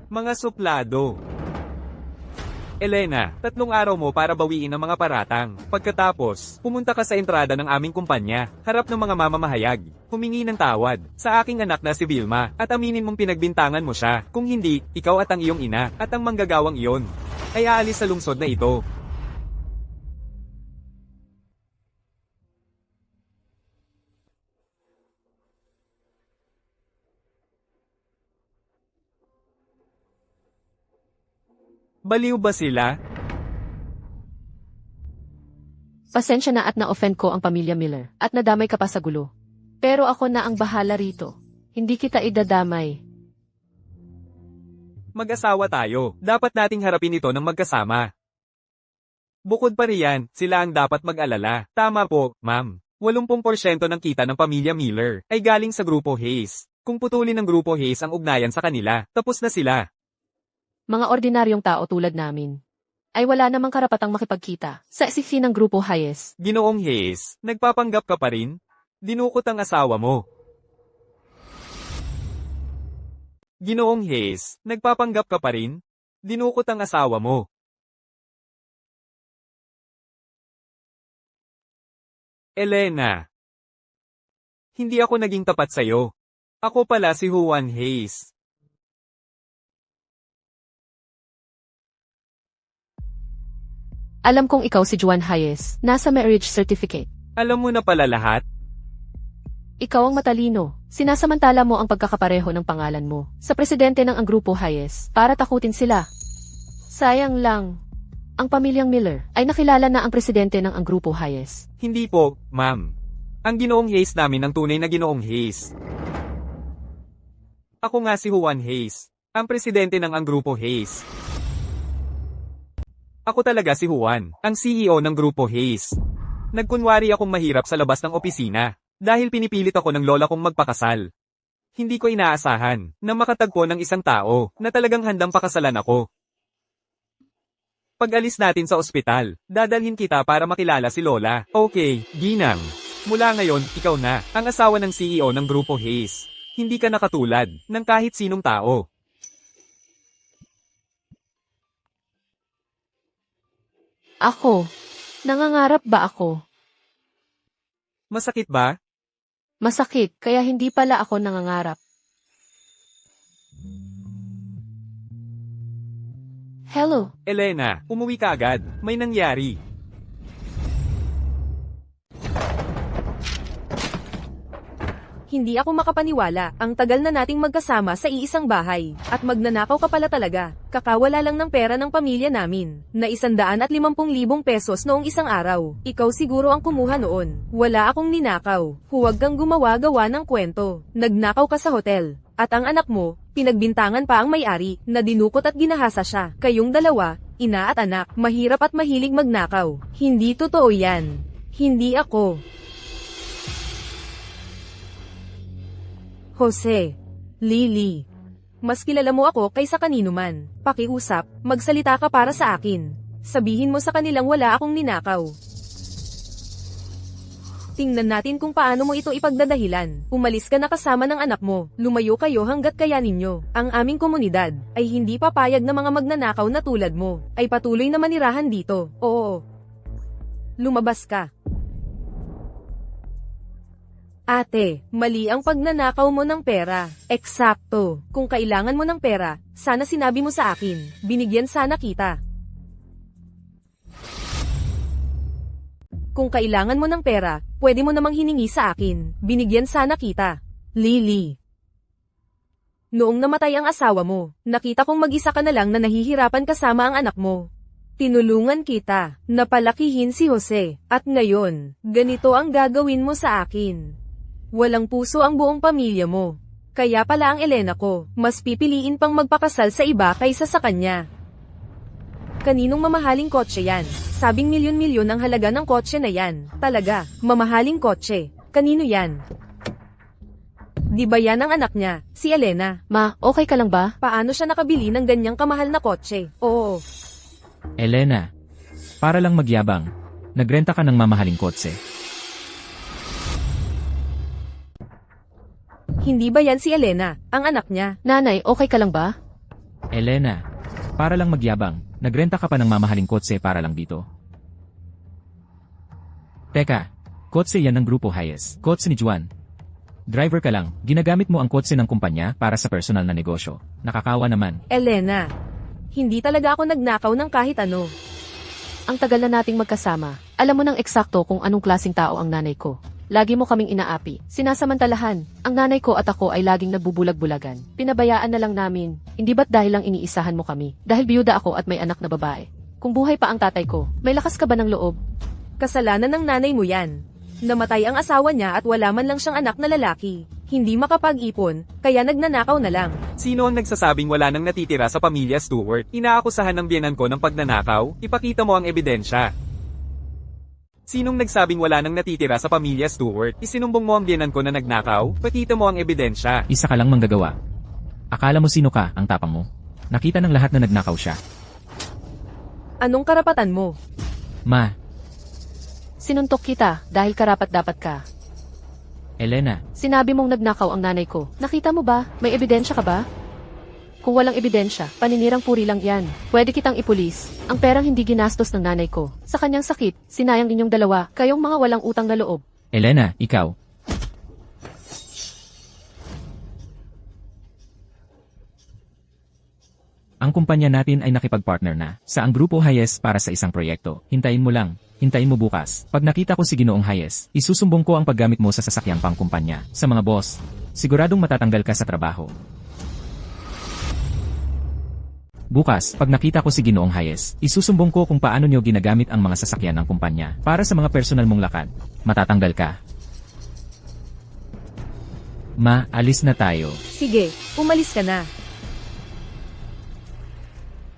[SPEAKER 4] Mga suplado. Elena, 3 araw mo para bawiin ang mga paratang. Pagkatapos, pumunta ka sa entrada ng aming kumpanya, harap ng mga mamamahayag. Humingi ng tawad sa aking anak na si Vilma at aminin mong pinagbintangan mo siya. Kung hindi, ikaw at ang iyong ina at ang manggagawang iyon ay aalis sa lungsod na ito. Baliw ba sila?
[SPEAKER 1] Pasensya na at na-offend ko ang pamilya Miller at nadamay ka pa sa gulo. Pero ako na ang bahala rito. Hindi kita idadamay.
[SPEAKER 4] Mag-asawa tayo. Dapat nating harapin ito ng magkasama. Bukod pa riyan, sila ang dapat mag-alala. Tama po, ma'am. 80% ng kita ng pamilya Miller ay galing sa Grupo Hayes. Kung putulin ng Grupo Hayes ang ugnayan sa kanila, tapos na sila.
[SPEAKER 1] Mga ordinaryong tao tulad namin ay wala namang karapatang makipagkita sa isisi ng Grupo Hayes.
[SPEAKER 4] Ginoong Hayes, nagpapanggap ka pa rin? Dinukot ang asawa mo. Ginoong Hayes, nagpapanggap ka pa rin? Dinukot ang asawa mo. Elena, hindi ako naging tapat sa'yo. Ako pala si Juan Hayes.
[SPEAKER 1] Alam kong ikaw si Juan Hayes, nasa marriage certificate.
[SPEAKER 4] Alam mo na pala lahat?
[SPEAKER 1] Ikaw ang matalino. Sinasamantala mo ang pagkakapareho ng pangalan mo sa presidente ng ang Grupo Hayes para takutin sila. Sayang lang. Ang pamilyang Miller ay nakilala na ang presidente ng ang Grupo Hayes.
[SPEAKER 4] Hindi po, ma'am. Ang Ginoong Hayes namin ang tunay na Ginoong Hayes. Ako nga si Juan Hayes, ang presidente ng ang Grupo Hayes. Ako talaga si Juan, ang CEO ng Grupo Hayes. Nagkunwari akong mahirap sa labas ng opisina, dahil pinipilit ako ng lola kong magpakasal. Hindi ko inaasahan na makatagpo ng isang tao na talagang handang pakasalan ako. Pag-alis natin sa ospital, dadalhin kita para makilala si Lola. Okay, Ginang. Mula ngayon, ikaw na, ang asawa ng CEO ng Grupo Hayes. Hindi ka nakatulad ng kahit sinong tao.
[SPEAKER 1] Ako? Nangangarap ba ako?
[SPEAKER 4] Masakit ba?
[SPEAKER 1] Masakit, kaya hindi pala ako nangangarap. Hello?
[SPEAKER 4] Elena, umuwi ka agad. May nangyari.
[SPEAKER 3] Hindi ako makapaniwala, ang tagal na nating magkasama sa iisang bahay, at magnanakaw ka pala talaga. Kakawala lang ng pera ng pamilya namin, na 150,000 pesos noong isang araw. Ikaw siguro ang kumuha noon. Wala akong ninakaw. Huwag kang gumawa-gawa ng kwento. Nagnakaw ka sa hotel. At ang anak mo, pinagbintangan pa ang may-ari, na dinukot at ginahasa siya. Kayong dalawa, ina at anak, mahirap at mahilig magnakaw. Hindi totoo yan. Hindi ako. Jose. Lily. Mas kilala mo ako kaysa kanino man. Pakiusap, magsalita ka para sa akin. Sabihin mo sa kanilang wala akong ninakaw. Tingnan natin kung paano mo ito ipagdadahilan. Umalis ka na kasama ng anak mo. Lumayo kayo hanggat kaya ninyo. Ang aming komunidad ay hindi papayag na mga magnanakaw na tulad mo ay patuloy na manirahan dito. Oo. Lumabas ka. Ate, mali ang pagnanakaw mo ng pera. Eksakto. Kung kailangan mo ng pera, sana sinabi mo sa akin. Binigyan sana kita. Kung kailangan mo ng pera, pwede mo namang hiningi sa akin. Binigyan sana kita. Lily. Noong namatay ang asawa mo, nakita kong mag-isa ka na lang na nahihirapan kasama ang anak mo. Tinulungan kita, napalakihin si Jose, at ngayon, ganito ang gagawin mo sa akin. Walang puso ang buong pamilya mo. Kaya pala ang Elena ko, mas pipiliin pang magpakasal sa iba kaysa sa kanya. Kaninong mamahaling kotse yan? Sabing milyon-milyon ang halaga ng kotse na yan. Talaga, mamahaling kotse. Kanino yan? Di ba yan ang anak niya, si Elena?
[SPEAKER 1] Ma, okay ka lang ba?
[SPEAKER 3] Paano siya nakabili ng ganyang kamahal na kotse? Oo.
[SPEAKER 2] Elena, para lang magyabang, nagrenta ka ng mamahaling kotse.
[SPEAKER 3] Hindi ba yan si Elena, ang anak niya?
[SPEAKER 1] Nanay, okay ka lang ba?
[SPEAKER 2] Elena, para lang magyabang, Nagrenta ka pa ng mamahaling kotse para lang dito. Teka, kotse yan ng Grupo Hayes. Kotse ni Juan. Driver ka lang, ginagamit mo ang kotse ng kumpanya para sa personal na negosyo. Nakakawa naman.
[SPEAKER 3] Elena, hindi talaga ako nagnakaw ng kahit ano.
[SPEAKER 1] Ang tagal na nating magkasama. Alam mo nang eksakto kung anong klaseng tao ang nanay ko. Lagi mo kaming inaapi. Sinasamantalahan, ang nanay ko at ako ay laging nagbubulag-bulagan. Pinabayaan na lang namin. Hindi ba't dahil lang iniisahan mo kami? Dahil biyuda ako at may anak na babae. Kung buhay pa ang tatay ko, may lakas ka ba ng loob?
[SPEAKER 3] Kasalanan ng nanay mo yan. Namatay ang asawa niya at wala man lang siyang anak na lalaki. Hindi makapag-ipon, kaya nagnanakaw na lang.
[SPEAKER 4] Sino ang nagsasabing wala nang natitira sa pamilya Stewart? Inaakusahan ng biyenan ko ng pagnanakaw? Ipakita mo ang ebidensya. Sinong nagsabing wala nang natitira sa pamilya Stewart? Isinumbong mo ang biyenan ko na nagnakaw? Pakita mo ang ebidensya.
[SPEAKER 2] Isa ka lang manggagawa. Akala mo sino ka, ang tapang mo. Nakita ng lahat na nagnakaw siya.
[SPEAKER 3] Anong karapatan mo?
[SPEAKER 2] Ma,
[SPEAKER 1] Sinuntok kita dahil karapat-dapat ka.
[SPEAKER 2] Elena,
[SPEAKER 1] Sinabi mong nagnakaw ang nanay ko. Nakita mo ba? May ebidensya ka ba? Kung walang ebidensya, paninirang puri lang yan. Pwede kitang ipulis. Ang perang hindi ginastos ng nanay ko. Sa kanyang sakit, sinayang inyong dalawa, kayong mga walang utang na loob.
[SPEAKER 2] Elena, ikaw. Ang kumpanya natin ay nakipag-partner na sa ang Grupo Hayes para sa isang proyekto. Hintayin mo lang. Hintayin mo bukas. Pag nakita ko si Ginoong Hayes, isusumbong ko ang paggamit mo sa sasakyang pangkumpanya sa mga boss. Siguradong matatanggal ka sa trabaho. Bukas, pag nakita ko si Ginoong Hayes, isusumbong ko kung paano niyo ginagamit ang mga sasakyan ng kumpanya para sa mga personal mong lakad. Matatanggal ka. Ma, alis na tayo.
[SPEAKER 3] Sige, umalis ka na.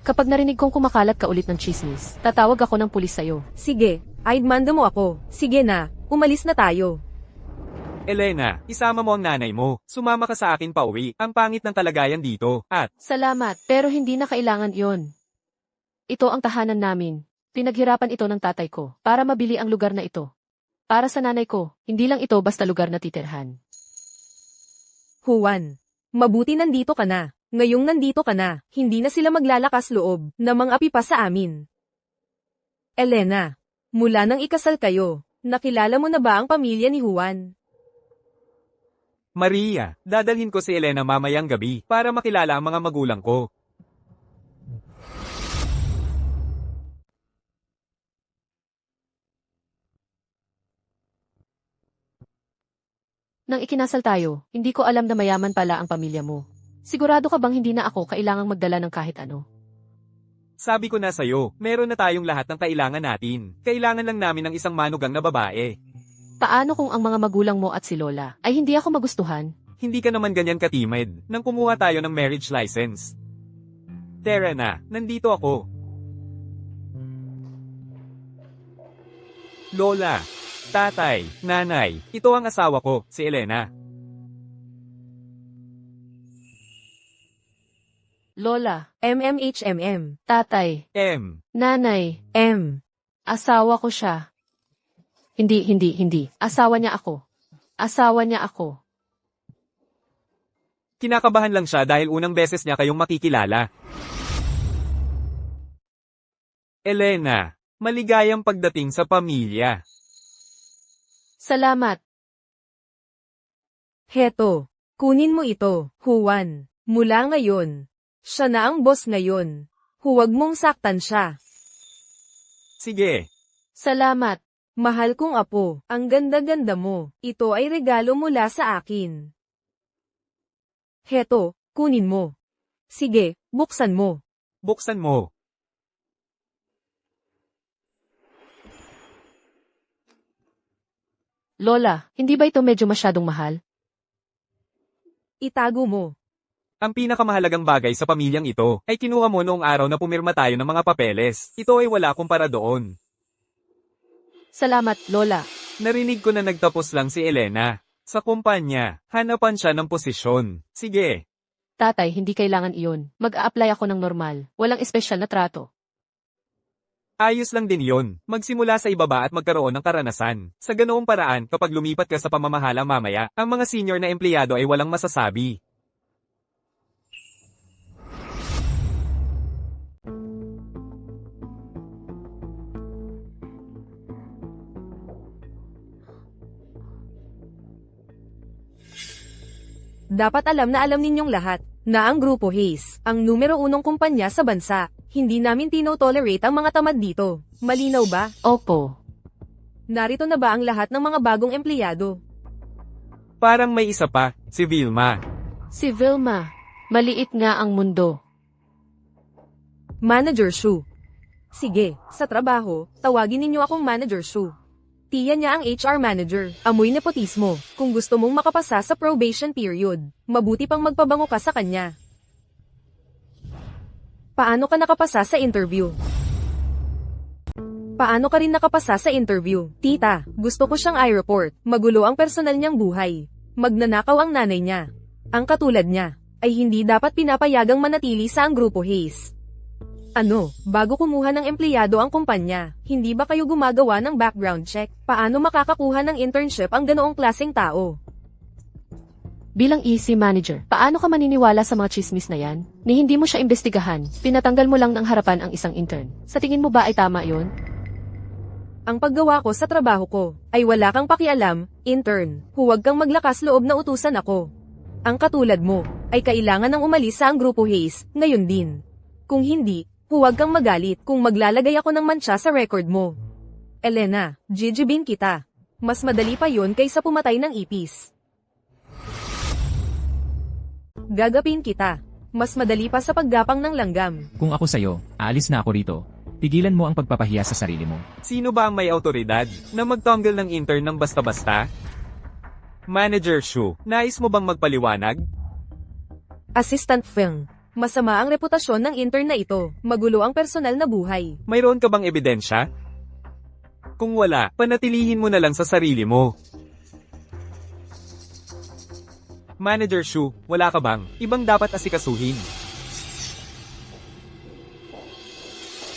[SPEAKER 1] Kapag narinig kong kumakalat ka ulit ng chismis, tatawag ako ng pulis sa'yo.
[SPEAKER 3] Sige, manda mo ako. Sige na, umalis na tayo.
[SPEAKER 4] Elena, isama mo ang nanay mo. Sumama ka sa akin pauwi. Ang pangit ng kalagayan dito. At,
[SPEAKER 1] Salamat, pero hindi na kailangan iyon. Ito ang tahanan namin. Pinaghirapan ito ng tatay ko para mabili ang lugar na ito. Para sa nanay ko, hindi lang ito basta lugar na titirhan.
[SPEAKER 3] Juan, mabuti nandito ka na. Ngayong nandito ka na, hindi na sila maglalakas loob na mang-api pa sa amin. Elena, mula nang ikasal kayo, nakilala mo na ba ang pamilya ni Juan?
[SPEAKER 4] Maria, dadalhin ko si Elena mamayang gabi para makilala ang mga magulang ko.
[SPEAKER 1] Nang ikinasal tayo, hindi ko alam na mayaman pala ang pamilya mo. Sigurado ka bang hindi na ako kailangang magdala ng kahit ano?
[SPEAKER 4] Sabi ko na sa'yo, meron na tayong lahat ng kailangan natin. Kailangan lang namin ng isang manugang na babae.
[SPEAKER 1] Paano kung ang mga magulang mo at si Lola ay hindi ako magustuhan?
[SPEAKER 4] Hindi ka naman ganyan katimid nang kumuha tayo ng marriage license. Tara na, nandito ako. Lola, tatay, nanay, ito ang asawa ko, si Elena.
[SPEAKER 1] Lola,
[SPEAKER 3] MMHMM.
[SPEAKER 1] tatay,
[SPEAKER 4] M.
[SPEAKER 1] nanay,
[SPEAKER 3] M.
[SPEAKER 1] asawa ko siya. Hindi. Asawa niya ako. Asawa niya ako.
[SPEAKER 4] Kinakabahan lang siya dahil unang beses niya kayong makikilala. Elena, maligayang pagdating sa pamilya.
[SPEAKER 1] Salamat.
[SPEAKER 3] Heto, kunin mo ito, Juan. Mula ngayon, siya na ang boss ngayon. Huwag mong saktan siya.
[SPEAKER 4] Sige,
[SPEAKER 1] Salamat.
[SPEAKER 3] Mahal kong apo, ang ganda-ganda mo. Ito ay regalo mula sa akin. Heto, kunin mo. Sige, buksan mo.
[SPEAKER 4] buksan mo.
[SPEAKER 1] Lola, hindi ba ito medyo masyadong mahal?
[SPEAKER 3] Itago mo.
[SPEAKER 4] Ang pinakamahalagang bagay sa pamilyang ito ay kinuha mo noong araw na pumirma tayo ng mga papeles. Ito ay wala kumpara doon.
[SPEAKER 1] Salamat, Lola.
[SPEAKER 4] Narinig ko na nagtapos lang si Elena. Sa kumpanya, hanapan siya ng posisyon. Sige,
[SPEAKER 1] Tatay, hindi kailangan iyon. Mag-a-apply ako ng normal. Walang espesyal na trato.
[SPEAKER 4] ayos lang din yon. Magsimula sa ibaba at magkaroon ng karanasan. Sa ganoong paraan, kapag lumipat ka sa pamamahala mamaya, ang mga senior na empleyado ay walang masasabi.
[SPEAKER 3] dapat alam ninyong lahat na ang Grupo Hayes, ang numero 1 kumpanya sa bansa. Hindi namin tino-tolerate ang mga tamad dito. Malinaw ba?
[SPEAKER 1] Opo.
[SPEAKER 3] Narito na ba ang lahat ng mga bagong empleyado?
[SPEAKER 4] Parang may isa pa, si Vilma.
[SPEAKER 1] Si Vilma. Maliit nga ang mundo.
[SPEAKER 3] Manager Shu. Sige, sa trabaho, tawagin ninyo akong Manager Shu. Tiya niya ang HR manager. Amoy nepotismo. Kung gusto mong makapasa sa probation period, mabuti pang magpabango ka sa kanya. Paano ka nakapasa sa interview? Paano ka rin nakapasa sa interview? Tita, gusto ko siyang i-report. Magulo ang personal niyang buhay. Magnanakaw ang nanay niya. Ang katulad niya, ay hindi dapat pinapayagang manatili sa ang Grupo Hayes. Ano, bago kumuha ng empleyado ang kumpanya, hindi ba kayo gumagawa ng background check? Paano makakakuha ng internship ang ganoong klaseng tao?
[SPEAKER 1] Bilang EC manager, paano ka maniniwala sa mga chismis na yan? Ni hindi mo siya imbestigahan, pinatanggal mo lang ng harapan ang isang intern. Sa tingin mo ba ay tama yon?
[SPEAKER 3] Ang paggawa ko sa trabaho ko, ay wala kang pakialam, intern. Huwag kang maglakas loob na utusan ako. Ang katulad mo, ay kailangan ng umalis sa ang Grupo Hayes, ngayon din. Kung hindi, huwag kang magalit kung maglalagay ako ng mantsa sa record mo. Elena, jijibin kita. Mas madali pa yon kaysa pumatay ng ipis. Gagapin kita. Mas madali pa sa paggapang ng langgam.
[SPEAKER 2] Kung ako sa'yo, aalis na ako rito. Tigilan mo ang pagpapahiya sa sarili mo.
[SPEAKER 4] Sino ba ang may autoridad na magtanggal ng intern ng basta-basta? Manager Shu, nais mo bang magpaliwanag?
[SPEAKER 3] Assistant Feng. Masama ang reputasyon ng intern na ito. Magulo ang personal na buhay.
[SPEAKER 4] Mayroon ka bang ebidensya? Kung wala, panatilihin mo na lang sa sarili mo. Manager Shu, wala ka bang ibang dapat asikasuhin?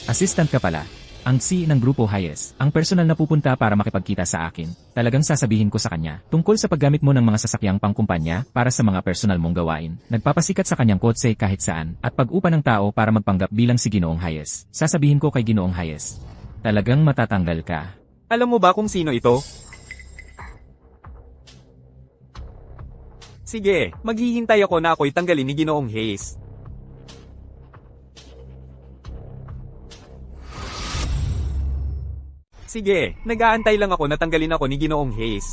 [SPEAKER 2] Assistant ka pala. Ang C ng Grupo Hayes, ang personal na pupunta para makipagkita sa akin. Talagang sasabihin ko sa kanya, tungkol sa paggamit mo ng mga sasakyang pangkumpanya para sa mga personal mong gawain. Nagpapasikat sa kanyang kotse kahit saan, at pag-upa ng tao para magpanggap bilang si Ginoong Hayes. Sasabihin ko kay Ginoong Hayes, talagang matatanggal ka.
[SPEAKER 4] Alam mo ba kung sino ito? Sige, maghihintay ako na ako'y tanggalin ni Ginoong Hayes. Sige, nag-aantay lang ako na tanggalin ako ni Ginoong Hayes.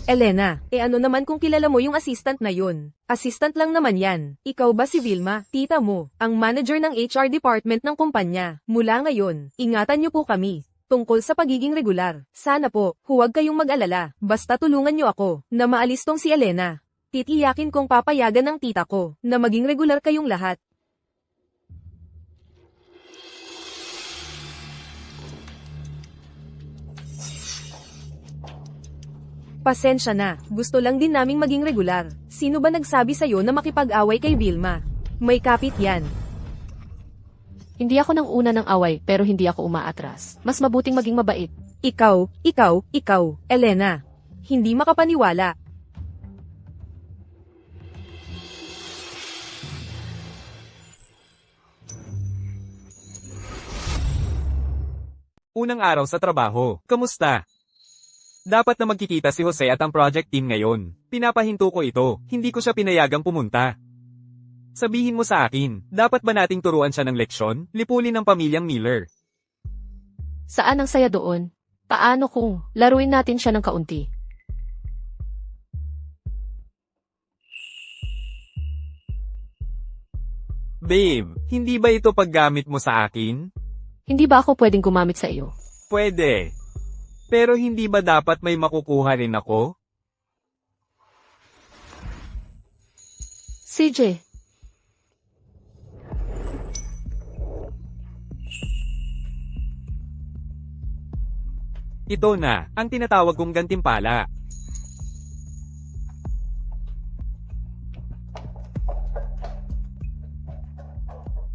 [SPEAKER 3] Elena, ano naman kung kilala mo yung assistant na yun? Assistant lang naman yan. Ikaw ba si Vilma, tita mo, ang manager ng HR department ng kumpanya? Mula ngayon, ingatan niyo po kami. Tungkol sa pagiging regular. Sana po, huwag kayong mag-alala. Basta tulungan niyo ako, na maalis tong si Elena. Titiyakin kong papayagan ng tita ko, na maging regular kayong lahat. Pasensya na, gusto lang din naming maging regular. Sino ba nagsabi sa'yo na makipag-away kay Vilma? May kapit yan.
[SPEAKER 1] Hindi ako nang una ng away pero hindi ako umaatras. Mas mabuting maging mabait.
[SPEAKER 3] Ikaw, Elena. Hindi makapaniwala.
[SPEAKER 4] Unang araw sa trabaho, kamusta? Dapat na magkikita si Jose at ang project team ngayon. Pinapahinto ko ito, hindi ko siya pinayagang pumunta. Sabihin mo sa akin, dapat ba nating turuan siya ng leksyon? Lipulin ng pamilyang Miller.
[SPEAKER 1] Saan ang saya doon? Paano kung laruin natin siya ng kaunti?
[SPEAKER 4] Babe, hindi ba ito paggamit mo sa akin?
[SPEAKER 1] Hindi ba ako pwedeng gumamit sa iyo?
[SPEAKER 4] Pwede. Pero hindi ba dapat may makukuha rin ako?
[SPEAKER 1] CJ.
[SPEAKER 4] Ito na, ang tinatawag kong gantimpala.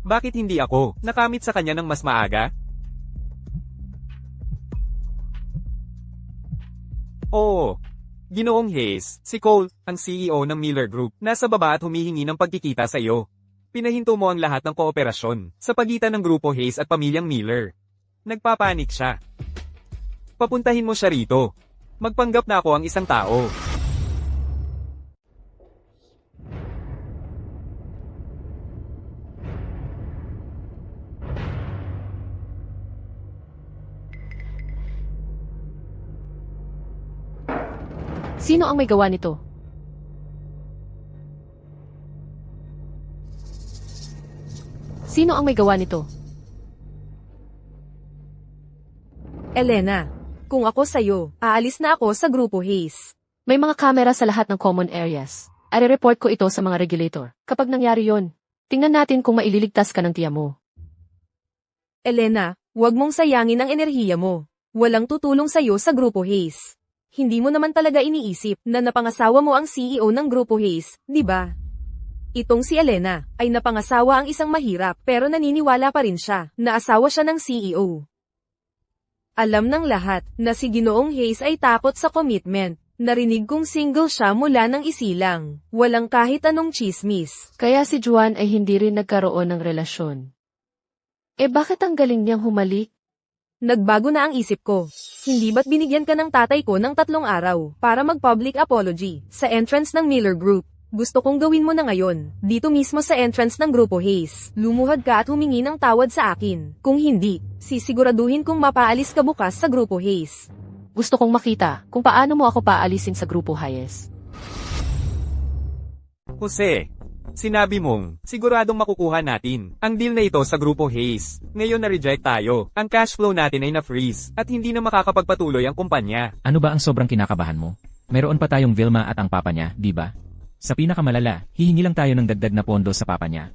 [SPEAKER 4] Bakit hindi ako nakamit sa kanya ng mas maaga? Oo. Ginoong Hayes, si Cole, ang CEO ng Miller Group, nasa baba at humihingi ng pagkikita sa iyo. Pinahinto mo ang lahat ng kooperasyon sa pagitan ng Grupo Hayes at pamilyang Miller. Nagpapanik siya. Papuntahin mo siya rito. Magpanggap na ako ang isang tao.
[SPEAKER 1] Sino ang may gawa nito? Sino ang may gawa nito?
[SPEAKER 3] Elena, kung ako sa'yo, aalis na ako sa Grupo Hayes.
[SPEAKER 1] May mga kamera sa lahat ng common areas. Are-report ko ito sa mga regulator. Kapag nangyari yon, tingnan natin kung maililigtas ka ng tiya mo.
[SPEAKER 3] Elena, huwag mong sayangin ang enerhiya mo. Walang tutulong sa'yo sa Grupo Hayes. Hindi mo naman talaga iniisip na napangasawa mo ang CEO ng Grupo Hayes, di ba? Itong si Elena ay napangasawa ang isang mahirap pero naniniwala pa rin siya na asawa siya ng CEO. Alam ng lahat na si Ginoong Hayes ay takot sa commitment. Narinig kong single siya mula ng isilang. Walang kahit anong chismis.
[SPEAKER 1] Kaya si Juan ay hindi rin nagkaroon ng relasyon. Bakit ang galing niyang humalik?
[SPEAKER 3] Nagbago na ang isip ko. Hindi ba't binigyan ka ng tatay ko ng 3 araw para mag-public apology sa entrance ng Miller Group? Gusto kong gawin mo na ngayon, dito mismo sa entrance ng Grupo Hayes. Lumuhad ka at humingi ng tawad sa akin. Kung hindi, sisiguraduhin kong mapaalis ka bukas sa Grupo Hayes.
[SPEAKER 1] Gusto kong makita kung paano mo ako paalisin sa Grupo Hayes.
[SPEAKER 4] Jose, sinabi mong, siguradong makukuha natin ang deal na ito sa Grupo Hayes. Ngayon na-reject tayo. Ang cash flow natin ay na-freeze at hindi na makakapagpatuloy ang kumpanya.
[SPEAKER 2] Ano ba ang sobrang kinakabahan mo? Meron pa tayong Vilma at ang papa niya, di ba? Sa pinakamalala, hihingi lang tayo ng dagdag na pondo sa papa niya.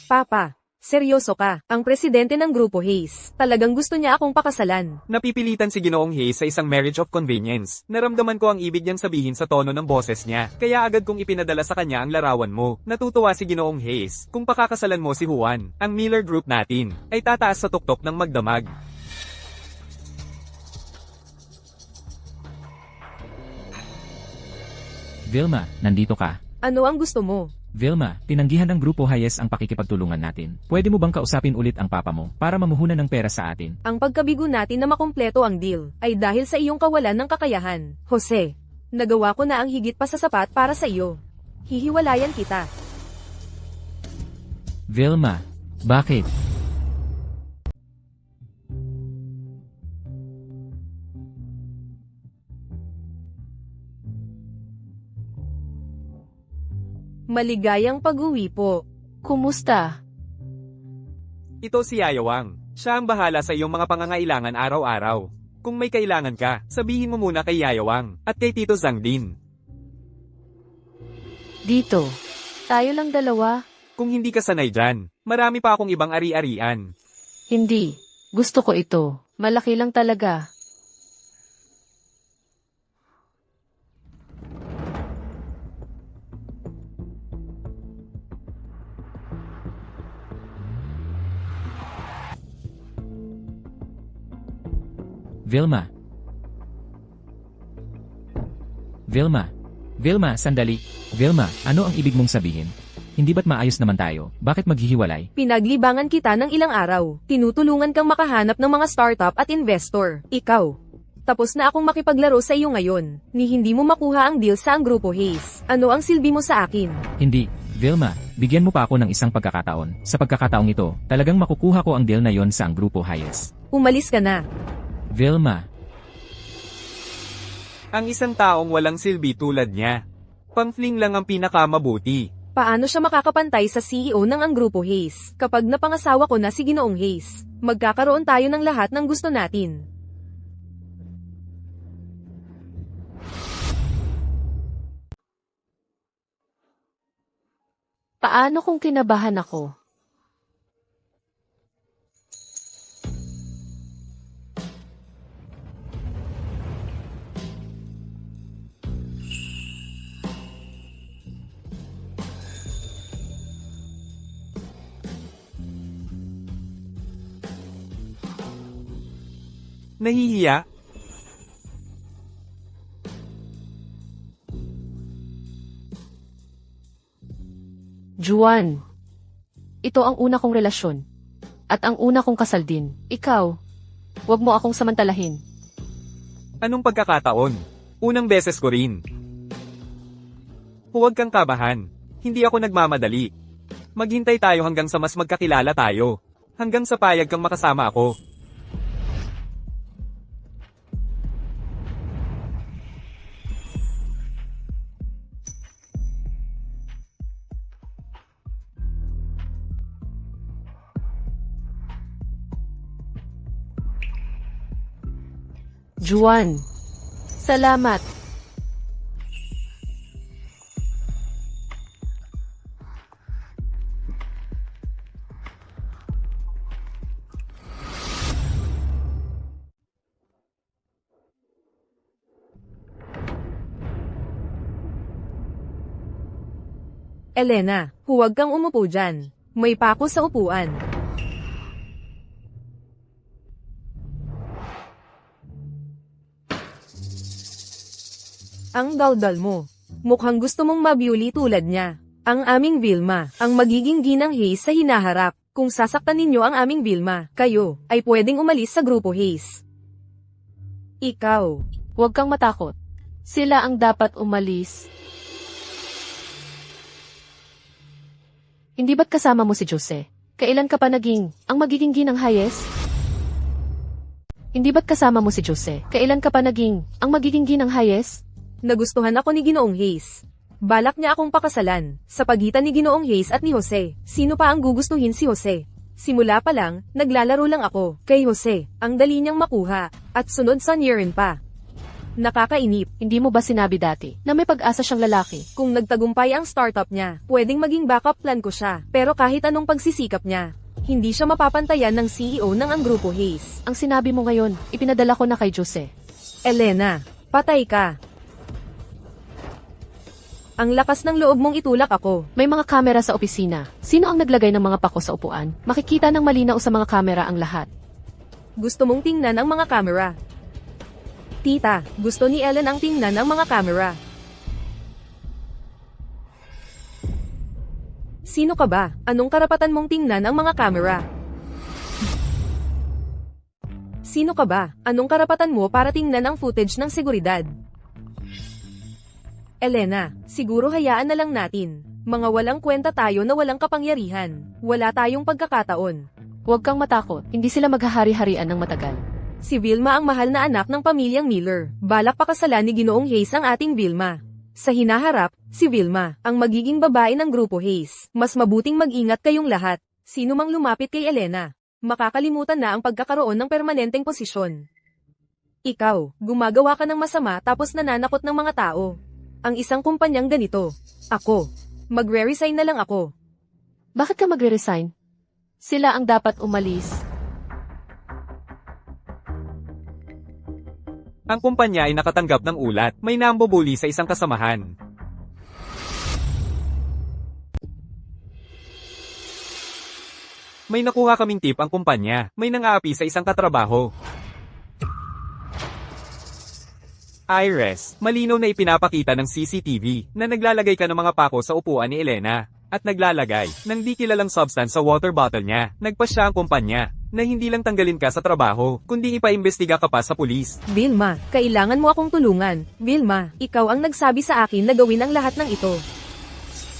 [SPEAKER 3] Papa, seryoso ka. Ang presidente ng Grupo Hayes, talagang gusto niya akong pakasalan.
[SPEAKER 4] Napipilitan si Ginoong Hayes sa isang marriage of convenience. Naramdaman ko ang ibig niyang sabihin sa tono ng boses niya. Kaya agad kong ipinadala sa kanya ang larawan mo. Natutuwa si Ginoong Hayes. Kung pakakasalan mo si Juan, ang Miller Group natin, ay tataas sa tuktok ng magdamag.
[SPEAKER 2] Vilma, nandito ka.
[SPEAKER 3] Ano ang gusto mo?
[SPEAKER 2] Vilma, tinanggihan ng Grupo Hayes ang pakikipagtulungan natin. Pwede mo bang kausapin ulit ang papa mo para mamuhunan ng pera sa atin?
[SPEAKER 3] Ang pagkabigo natin na makumpleto ang deal ay dahil sa iyong kawalan ng kakayahan. Jose, nagawa ko na ang higit pa sa sapat para sa iyo. Hihiwalayan kita.
[SPEAKER 2] Vilma, bakit?
[SPEAKER 3] Maligayang pag-uwi po.
[SPEAKER 1] Kumusta?
[SPEAKER 4] Ito si Yayawang. Siya ang bahala sa iyong mga pangangailangan araw-araw. Kung may kailangan ka, sabihin mo muna kay Yayawang at kay Tito Zhang din.
[SPEAKER 1] Dito. Tayo lang dalawa.
[SPEAKER 4] Kung hindi ka sanay dyan, marami pa akong ibang ari-arian.
[SPEAKER 1] Hindi. Gusto ko ito. Malaki lang talaga.
[SPEAKER 2] Vilma. Vilma. Vilma, sandali. Vilma, ano ang ibig mong sabihin? Hindi ba't maayos naman tayo? Bakit maghihiwalay?
[SPEAKER 3] Pinaglibangan kita ng ilang araw. Tinutulungan kang makahanap ng mga startup at investor. Ikaw. Tapos na akong makipaglaro sa iyo ngayon. Ni hindi mo makuha ang deal sa ang Grupo Hayes. Ano ang silbi mo sa akin?
[SPEAKER 2] Hindi. Vilma, bigyan mo pa ako ng isang pagkakataon. Sa pagkakataong ito, talagang makukuha ko ang deal na yon sa ang Grupo Hayes.
[SPEAKER 3] Umalis ka na.
[SPEAKER 2] Vilma.
[SPEAKER 4] Ang isang taong walang silbi tulad niya. Pang-fling lang ang pinakamabuti.
[SPEAKER 3] Paano siya makakapantay sa CEO ng ang Grupo Hayes? Kapag napangasawa ko na si Ginoong Hayes, magkakaroon tayo ng lahat ng gusto natin.
[SPEAKER 1] Paano kung kinabahan ako?
[SPEAKER 4] Nahihiya?
[SPEAKER 1] Juan. Ito ang una kong relasyon. At ang una kong kasal din. Ikaw. Huwag mo akong samantalahin.
[SPEAKER 4] Anong pagkakataon? Unang beses ko rin. Huwag kang kabahan. Hindi ako nagmamadali. Maghintay tayo hanggang sa mas magkakilala tayo. Hanggang sa payag kang makasama ako.
[SPEAKER 1] Juan. Salamat.
[SPEAKER 3] Elena, huwag kang umupo dyan. May pako sa upuan. Ang daldal mo. Mukhang gusto mong mabiuli tulad niya. Ang aming Vilma, ang magiging ginang Hayes sa hinaharap. Kung sasaktan ninyo ang aming Vilma, kayo, ay pwedeng umalis sa grupo Hayes. Ikaw.
[SPEAKER 1] Huwag kang matakot. Sila ang dapat umalis. Hindi ba't kasama mo si Jose? Kailan ka pa naging ang magiging ginang Hayes? Hindi ba't kasama mo si Jose? Kailan ka pa naging ang magiging ginang Hayes?
[SPEAKER 3] Nagustuhan ako ni Ginoong Hayes. Balak niya akong pakasalan, sa pagitan ni Ginoong Hayes at ni Jose. Sino pa ang gugustuhin si Jose? Simula pa lang, naglalaro lang ako, kay Jose. Ang dali niyang makuha, at sunod sa Niren pa. Nakakainip.
[SPEAKER 1] Hindi mo ba sinabi dati na may pag-asa siyang lalaki?
[SPEAKER 3] Kung nagtagumpay ang startup niya, pwedeng maging backup plan ko siya. Pero kahit anong pagsisikap niya, hindi siya mapapantayan ng CEO ng ang grupo Hayes.
[SPEAKER 1] Ang sinabi mo ngayon, ipinadala ko na kay Jose.
[SPEAKER 3] Elena, patay ka. Ang lakas ng loob mong itulak ako.
[SPEAKER 1] May mga kamera sa opisina. Sino ang naglagay ng mga pako sa upuan? Makikita ng malinaw sa mga kamera ang lahat.
[SPEAKER 3] Gusto mong tingnan ang mga kamera. Tita, gusto ni Ellen ang tingnan ang mga kamera. Sino ka ba? Anong karapatan mong tingnan ang mga kamera? Sino ka ba? Anong karapatan mo para tingnan ang footage ng seguridad? Elena, siguro hayaan na lang natin. Mga walang kwenta tayo na walang kapangyarihan. Wala tayong pagkakataon.
[SPEAKER 1] Huwag kang matakot. Hindi sila maghahari-harian ng matagal.
[SPEAKER 3] Si Vilma ang mahal na anak ng pamilyang Miller. Balak pakasalan ni Ginoong Hayes ang ating Vilma. Sa hinaharap, si Vilma, ang magiging babae ng grupo Hayes. Mas mabuting mag-ingat kayong lahat. Sino mang lumapit kay Elena, makakalimutan na ang pagkakaroon ng permanenteng posisyon. Ikaw, gumagawa ka ng masama tapos nananakot ng mga tao. Ang isang kumpanyang ganito. Ako. Magre-resign na lang ako.
[SPEAKER 1] Bakit ka magre-resign? Sila ang dapat umalis.
[SPEAKER 4] Ang kumpanya ay nakatanggap ng ulat. May nambubuli sa isang kasamahan. May nakuha kaming tip ang kumpanya. May nang-aapi sa isang katrabaho. Iris, malinaw na ipinapakita ng CCTV na naglalagay ka ng mga pako sa upuan ni Elena at naglalagay ng di kilalang substance sa water bottle niya. Nagpasya ang kumpanya na hindi lang tanggalin ka sa trabaho, kundi ipaimbestiga ka pa sa pulis.
[SPEAKER 3] Vilma, kailangan mo akong tulungan. Vilma, ikaw ang nagsabi sa akin na gawin ang lahat ng ito.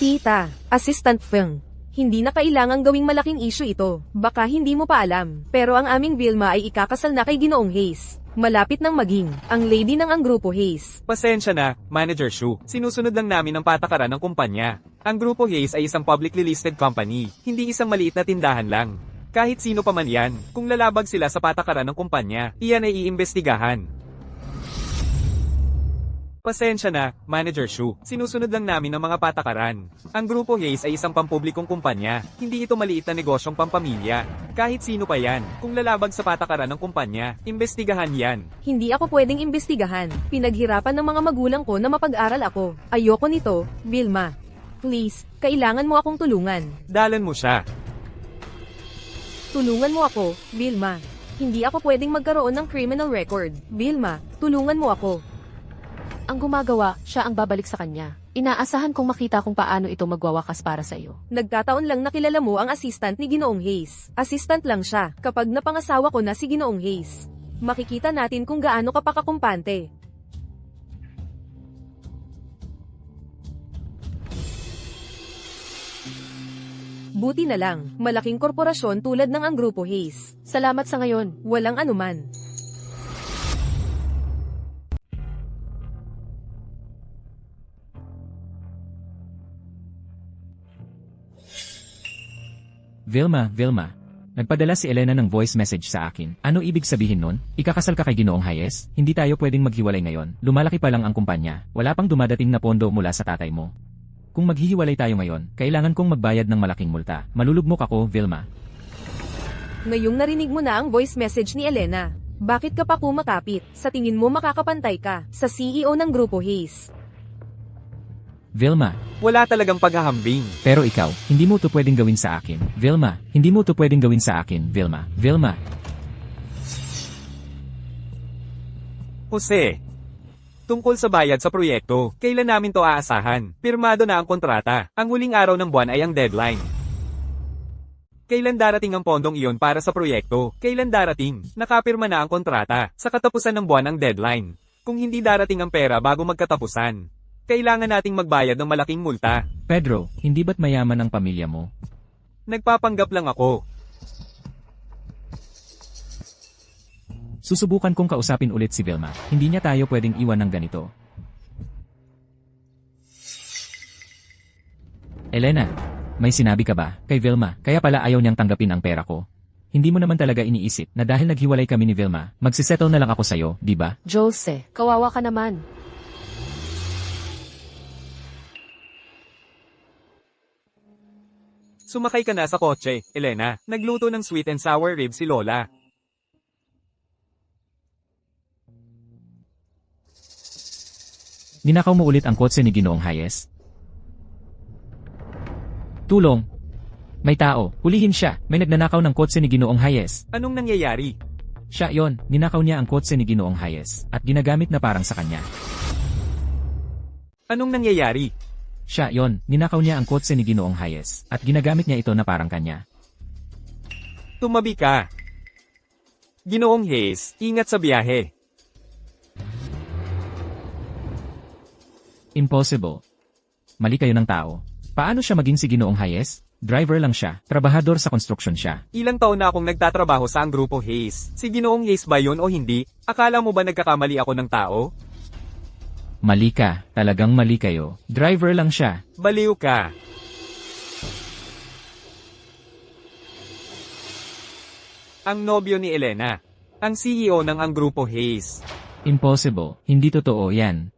[SPEAKER 3] Tita, Assistant Feng. Hindi na kailangang gawing malaking issue ito. Baka hindi mo pa alam. Pero ang aming Vilma ay ikakasal na kay Ginoong Hayes. Malapit nang maging ang lady ng ang grupo Hayes.
[SPEAKER 4] Pasensya na, Manager Shu. Sinusunod lang namin ang patakaran ng kumpanya. Ang grupo Hayes ay isang publicly listed company, hindi isang maliit na tindahan lang. Kahit sino pa man yan, kung lalabag sila sa patakaran ng kumpanya, iyan ay iimbestigahan. Pasensya na, Manager Shu. Sinusunod lang namin ang mga patakaran. Ang grupo Hayes ay isang pampublikong kumpanya, hindi ito maliit na negosyong pampamilya. Kahit sino pa yan, kung lalabag sa patakaran ng kumpanya, imbestigahan yan.
[SPEAKER 3] Hindi ako pwedeng imbestigahan. Pinaghirapan ng mga magulang ko na mapag-aral ako. Ayoko nito, Vilma. Please, kailangan mo akong tulungan.
[SPEAKER 4] Dalan mo siya.
[SPEAKER 3] Tulungan mo ako, Vilma. Hindi ako pwedeng magkaroon ng criminal record. Vilma, tulungan mo ako.
[SPEAKER 1] Ang gumagawa, siya ang babalik sa kanya. Inaasahan kong makita kung paano ito magwawakas para sa iyo.
[SPEAKER 3] Nagkataon lang nakilala mo ang assistant ni Ginoong Hayes. Assistant lang siya, kapag napangasawa ko na si Ginoong Hayes. Makikita natin kung gaano ka pakakumpante. Buti na lang, malaking korporasyon tulad ng ang Grupo Hayes.
[SPEAKER 1] Salamat sa ngayon.
[SPEAKER 3] Walang anuman.
[SPEAKER 2] Vilma. Nagpadala si Elena ng voice message sa akin. Ano ibig sabihin nun? Ikakasal ka kay Ginoong Hayes? Hindi tayo pwedeng maghiwalay ngayon. Lumalaki pa lang ang kumpanya. Wala pang dumadating na pondo mula sa tatay mo. Kung maghihiwalay tayo ngayon, kailangan kong magbayad ng malaking multa. Malulugmok ako, Vilma.
[SPEAKER 3] Ngayong narinig mo na ang voice message ni Elena. Bakit ka pa kumakapit? Sa tingin mo makakapantay ka sa CEO ng Grupo Hayes.
[SPEAKER 2] Vilma,
[SPEAKER 4] Wala talagang paghahambing.
[SPEAKER 2] pero ikaw, hindi mo to pwedeng gawin sa akin. Vilma, hindi mo to pwedeng gawin sa akin, Vilma. Vilma,
[SPEAKER 4] Jose. Tungkol sa bayad sa proyekto, kailan namin to aasahan? Pirmado na ang kontrata. Ang huling araw ng buwan ay ang deadline. Kailan darating ang pondong iyon para sa proyekto? Kailan darating? Nakapirma na ang kontrata. Sa katapusan ng buwan ang deadline. Kung hindi darating ang pera bago magkatapusan, kailangan nating magbayad ng malaking multa.
[SPEAKER 2] Pedro, hindi ba't mayaman ang pamilya mo?
[SPEAKER 4] Nagpapanggap lang ako.
[SPEAKER 2] Susubukan kong kausapin ulit si Vilma. Hindi niya tayo pwedeng iwan ng ganito. Elena, may sinabi ka ba kay Vilma kaya pala ayaw niyang tanggapin ang pera ko? Hindi mo naman talaga iniisip na dahil naghiwalay kami ni Vilma, magsisettle na lang ako sa'yo, di ba?
[SPEAKER 1] Jose, kawawa ka naman.
[SPEAKER 4] Sumakay ka na sa kotse, Elena. Nagluto ng sweet and sour ribs si Lola.
[SPEAKER 2] Ninakaw mo ulit ang kotse ni Ginoong Hayes? Tulong! May tao, hulihin siya. May nagnanakaw ng kotse ni Ginoong Hayes.
[SPEAKER 4] Anong nangyayari?
[SPEAKER 2] Siya yon, ninakaw niya ang kotse ni Ginoong Hayes at ginagamit na parang sa kanya.
[SPEAKER 4] Anong nangyayari?
[SPEAKER 2] Siya yon, ninakaw niya ang kotse ni Ginoong Hayes at ginagamit niya ito na parang kanya.
[SPEAKER 4] Tumabi ka. Ginoong Hayes, ingat sa biyahe.
[SPEAKER 2] Impossible. Mali kayo ng tao. Paano siya maging si Ginoong Hayes? Driver lang siya, trabahador sa construction siya.
[SPEAKER 4] Ilang taon na akong nagtatrabaho sa ang Grupo Hayes. Si Ginoong Hayes ba yun o hindi? Akala mo ba nagkakamali ako ng tao?
[SPEAKER 2] Mali ka, talagang mali kayo. Driver lang siya.
[SPEAKER 4] Baliw ka. Ang nobyo ni Elena. Ang CEO ng ang Grupo Hayes.
[SPEAKER 2] Impossible, hindi totoo yan.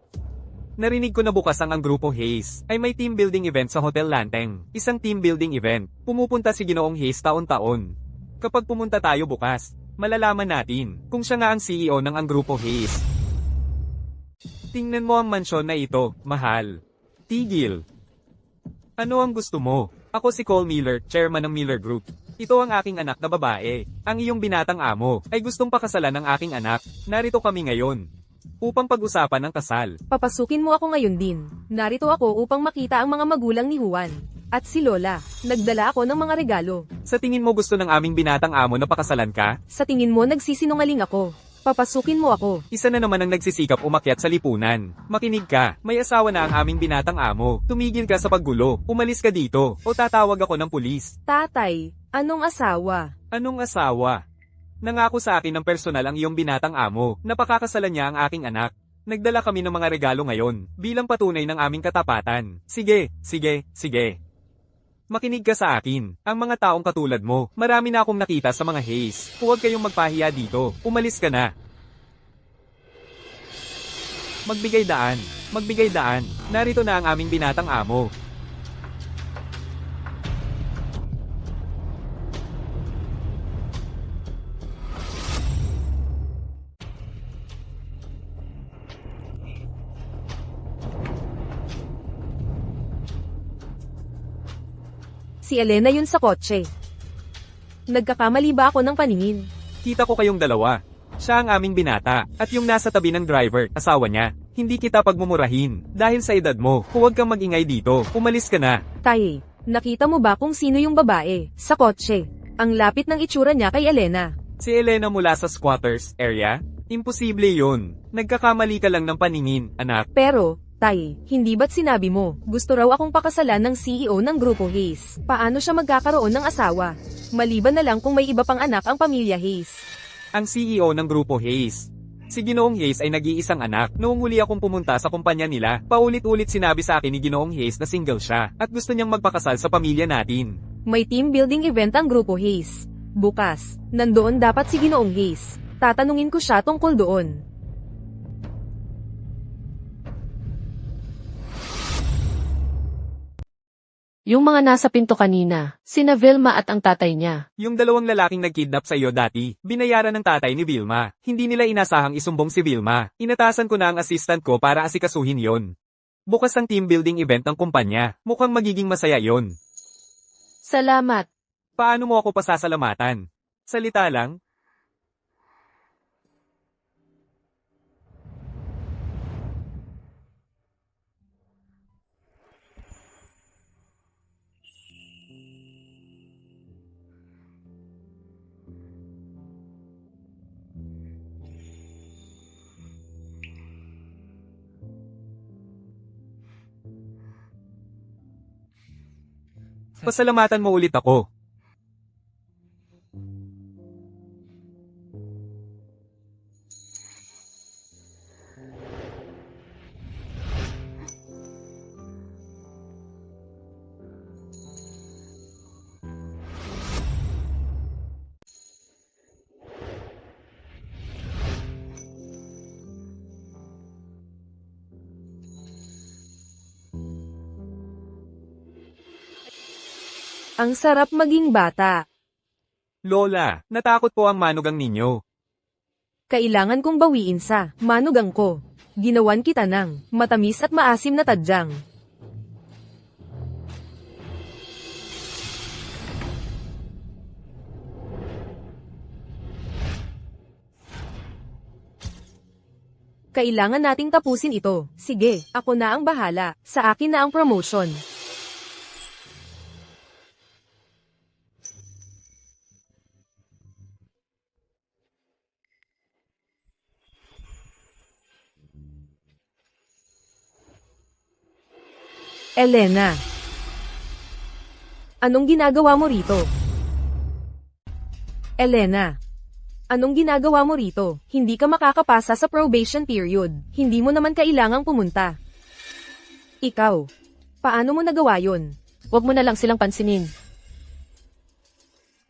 [SPEAKER 4] Narinig ko na bukas ang Grupo Hayes ay may team building event sa Hotel Lanteng. Isang team building event. Pumupunta si Ginoong Hayes taon-taon. Kapag pumunta tayo bukas, malalaman natin kung siya nga ang CEO ng ang Grupo Hayes. Tingnan mo ang mansyon na ito, mahal. Tigil. Ano ang gusto mo? Ako si Cole Miller, chairman ng Miller Group. Ito ang aking anak na babae. Ang iyong binatang amo ay gustong pakasalan ng aking anak. Narito kami ngayon upang pag-usapan ang kasal.
[SPEAKER 3] Papasukin mo ako ngayon din. Narito ako upang makita ang mga magulang ni Juan. At si Lola. Nagdala ako ng mga regalo.
[SPEAKER 4] Sa tingin mo gusto ng aming binatang amo na pakasalan ka?
[SPEAKER 3] Sa tingin mo nagsisinungaling ako. Papasukin mo ako.
[SPEAKER 4] Isa na naman ang nagsisikap umakyat sa lipunan. Makinig ka, may asawa na ang aming binatang amo. Tumigil ka sa paggulo, umalis ka dito, o tatawag ako ng pulis.
[SPEAKER 3] Tatay, anong asawa?
[SPEAKER 4] Anong asawa? Nangako sa akin ng personal ang iyong binatang amo, na pakakasalan niya ang aking anak. Nagdala kami ng mga regalo ngayon, bilang patunay ng aming katapatan. Sige. Makinig ka sa akin. Ang mga taong katulad mo, marami na akong nakita sa mga Hayes. Huwag kayong magpahiya dito. Umalis ka na. Magbigay daan. Narito na ang aming binatang amo.
[SPEAKER 3] Si Elena yun sa kotse. Nagkakamali ba ako ng paningin?
[SPEAKER 4] Kita ko kayong dalawa. Siya ang aming binata, at yung nasa tabi ng driver, asawa niya. Hindi kita pagmumurahin. Dahil sa edad mo, huwag kang magingay dito. Umalis ka na.
[SPEAKER 3] Tay, nakita mo ba kung sino yung babae? Sa kotse. Ang lapit ng itsura niya kay Elena.
[SPEAKER 4] Si Elena mula sa squatters area? Imposible yun. Nagkakamali ka lang ng paningin, anak.
[SPEAKER 3] Pero, Tay, hindi ba't sinabi mo, gusto raw akong pakasalan ng CEO ng Grupo Hayes? Paano siya magkakaroon ng asawa? Maliban na lang kung may iba pang anak ang pamilya Hayes.
[SPEAKER 4] Ang CEO ng Grupo Hayes. Si Ginoong Hayes ay nag-iisang anak. Noong muli akong pumunta sa kumpanya nila, paulit-ulit sinabi sa akin ni Ginoong Hayes na single siya, at gusto niyang magpakasal sa pamilya natin.
[SPEAKER 3] May team building event ang Grupo Hayes. Bukas, nandoon dapat si Ginoong Hayes. Tatanungin ko siya tungkol doon.
[SPEAKER 1] Yung mga nasa pinto kanina, sina Vilma at ang tatay niya.
[SPEAKER 4] Yung dalawang lalaking nagkidnap sa iyo dati, binayaran ng tatay ni Vilma. Hindi nila inasahang isumbong si Vilma. Inatasan ko na ang assistant ko para asikasuhin yon. Bukas ang team building event ng kumpanya. Mukhang magiging masaya yon.
[SPEAKER 1] Salamat.
[SPEAKER 4] Paano mo ako pasasalamatan? Salita lang? Pasalamatan mo ulit ako.
[SPEAKER 3] Ang sarap maging bata.
[SPEAKER 4] Lola, natakot po ang manugang ninyo.
[SPEAKER 3] Kailangan kong bawiin sa manugang ko. Ginawan kita ng matamis at maasim na tadyang. Kailangan nating tapusin ito. Sige, ako na ang bahala. Sa akin na ang promotion. Elena. Anong ginagawa mo rito? Elena. Anong ginagawa mo rito? Hindi ka makakapasa sa probation period. Hindi mo naman kailangang pumunta. Ikaw. Paano mo nagawa yun?
[SPEAKER 1] Huwag mo na lang silang pansinin.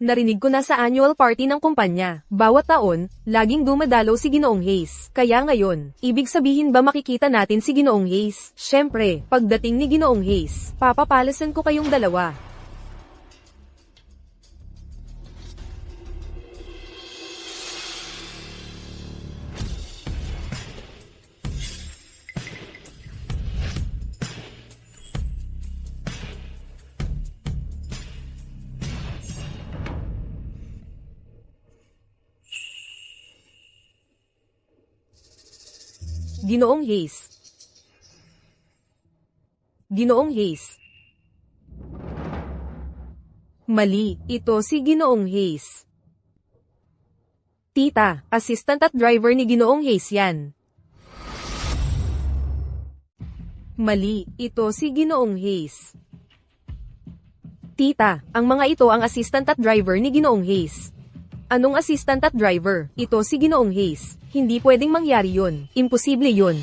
[SPEAKER 3] Narinig ko na sa annual party ng kumpanya. Bawat taon, laging dumadalaw si Ginoong Hayes. Kaya ngayon, ibig sabihin ba makikita natin si Ginoong Hayes? Syempre, pagdating ni Ginoong Hayes, papapalasan ko kayong dalawa. Ginoong Hayes. Ginoong Hayes. Mali, ito si Ginoong Hayes. Tita, assistant at driver ni Ginoong Hayes yan. Mali, ito si Ginoong Hayes. Tita, ang mga ito ang assistant at driver ni Ginoong Hayes. Anong assistant at driver? Ito si Ginoong Hayes. Hindi pwedeng mangyari yun. Imposible yun.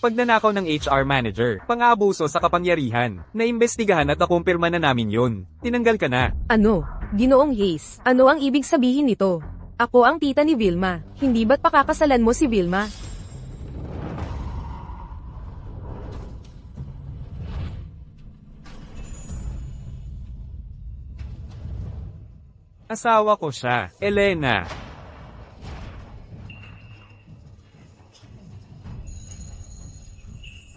[SPEAKER 4] Pagnanakaw ng HR manager, pang-aabuso sa kapangyarihan, naimbestigahan at nakumpirma na namin yun. Tinanggal ka na.
[SPEAKER 3] Ano? Ginoong Hayes, ano ang ibig sabihin nito? Ako ang tita ni Vilma. Hindi ba't pakakasalan mo si Vilma?
[SPEAKER 4] Asawa ko siya, Elena.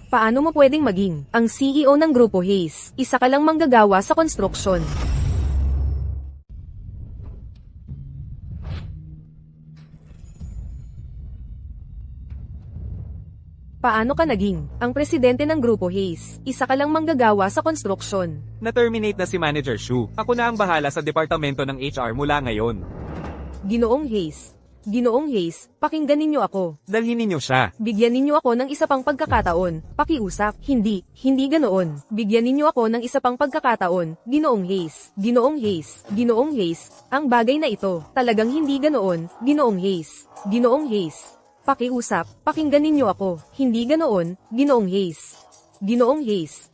[SPEAKER 3] Paano mo pwedeng maging ang CEO ng Grupo Hayes? Isa ka lang manggagawa sa konstruksyon. Paano ka naging ang presidente ng Grupo Hayes? Isa ka lang manggagawa sa konstruksyon.
[SPEAKER 4] Na-terminate na si Manager Shu. Ako na ang bahala sa departamento ng HR mula ngayon.
[SPEAKER 3] Ginoong Hayes. Ginoong Hayes, pakinggan ninyo ako.
[SPEAKER 4] Dalhin ninyo siya.
[SPEAKER 3] Bigyan ninyo ako ng isa pang pagkakataon. Pakiusap. Hindi ganoon. Bigyan ninyo ako ng isa pang pagkakataon. Ginoong Hayes. Ginoong Hayes. Ginoong Hayes. Ang bagay na ito, talagang hindi ganoon. Ginoong Hayes. Ginoong Hayes. Pakiusap. Pakinggan ninyo ako. Hindi ganoon. Ginoong Hayes. Ginoong Hayes.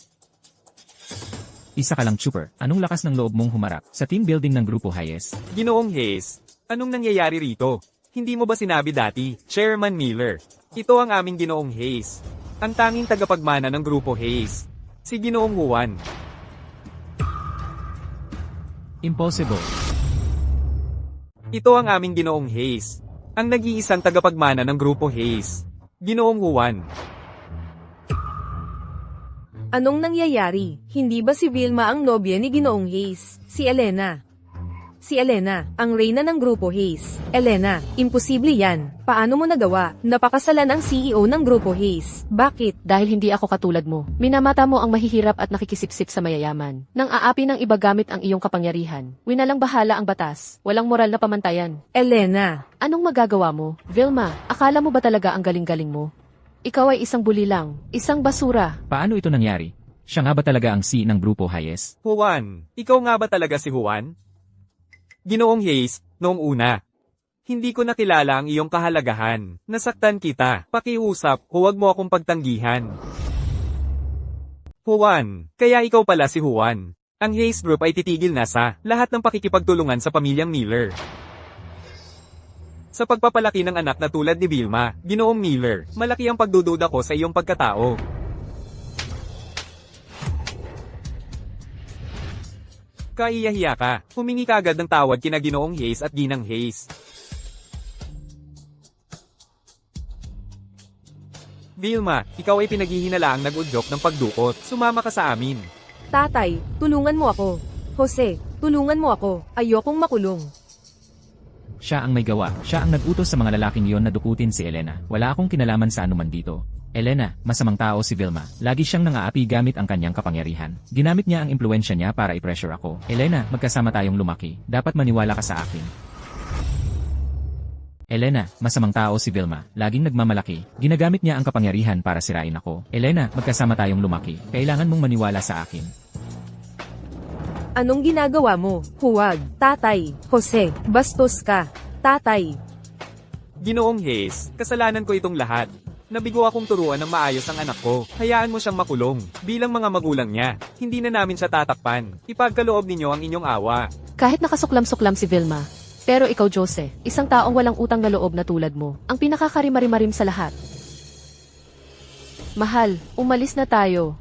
[SPEAKER 2] Isa ka lang super. Anong lakas ng loob mong humarap sa team building ng Grupo Hayes?
[SPEAKER 4] Ginoong Hayes, anong nangyayari rito? Hindi mo ba sinabi dati, Chairman Miller? Ito ang aming Ginoong Hayes. Ang tanging tagapagmana ng Grupo Hayes. Si Ginoong Juan.
[SPEAKER 2] Impossible.
[SPEAKER 4] Ito ang aming Ginoong Hayes. Ang nag-iisang tagapagmana ng Grupo Hayes. Ginoong Juan.
[SPEAKER 3] Anong nangyayari? Hindi ba si Vilma ang nobya ni Ginoong Hayes? Si Elena. Si Elena, ang reyna ng Grupo Hayes. Elena, imposible yan. Paano mo nagawa? Napakasalan ang CEO ng Grupo Hayes. Bakit?
[SPEAKER 1] Dahil hindi ako katulad mo. Minamata mo ang mahihirap at nakikisipsip sa mayayaman. Nang aapi ng iba gamit ang iyong kapangyarihan. Winalang bahala ang batas. Walang moral na pamantayan.
[SPEAKER 3] Elena.
[SPEAKER 1] Anong magagawa mo? Vilma, akala mo ba talaga ang galing-galing mo? Ikaw ay isang buli lang. Isang basura.
[SPEAKER 2] Paano ito nangyari? Siya nga ba talaga ang C ng Grupo Hayes?
[SPEAKER 4] Juan, ikaw nga ba talaga si Juan? Ginoong Hayes, noong una. Hindi ko nakilala ang iyong kahalagahan. Nasaktan kita. Pakiusap, huwag mo akong pagtanggihan. Juan, kaya ikaw pala si Juan. Ang Hayes Group ay titigil na sa lahat ng pakikipagtulungan sa pamilyang Miller. Sa pagpapalaki ng anak na tulad ni Vilma, Ginoong Miller, malaki ang pagdududa ko sa iyong pagkatao. Kaiyahiya ka, humingi ka agad ng tawad kina Ginoong Hayes at Ginang Hayes. Vilma, ikaw ay pinaghihinalaang nag-udyok ng pagdukot. Sumama ka sa amin.
[SPEAKER 3] Tatay, tulungan mo ako. Jose, tulungan mo ako. Ayokong makulong.
[SPEAKER 2] Siya ang may gawa. Siya ang nag-utos sa mga lalaking yon na dukutin si Elena. Wala akong kinalaman sa anuman dito. Elena, masamang tao si Vilma. Lagi siyang nangaapi gamit ang kanyang kapangyarihan. Ginamit niya ang impluensya niya para i-pressure ako. Elena, magkasama tayong lumaki. Dapat maniwala ka sa akin. Elena, masamang tao si Vilma. Laging nagmamalaki. Ginagamit niya ang kapangyarihan para sirain ako. Elena, magkasama tayong lumaki. Kailangan mong maniwala sa akin.
[SPEAKER 3] Anong ginagawa mo? Huwag. Tatay. Jose, bastos ka. Tatay.
[SPEAKER 4] Ginoong Hayes, kasalanan ko itong lahat. Nabigo akong turuan ng maayos ang anak ko. Hayaan mo siyang makulong. Bilang mga magulang niya, hindi na namin siya tatakpan. Ipagkaloob ninyo ang inyong awa.
[SPEAKER 1] Kahit nakasuklam-suklam si Vilma. Pero ikaw, Jose, isang taong walang utang na loob na tulad mo. Ang pinakakarimarim sa lahat. Mahal, umalis na tayo.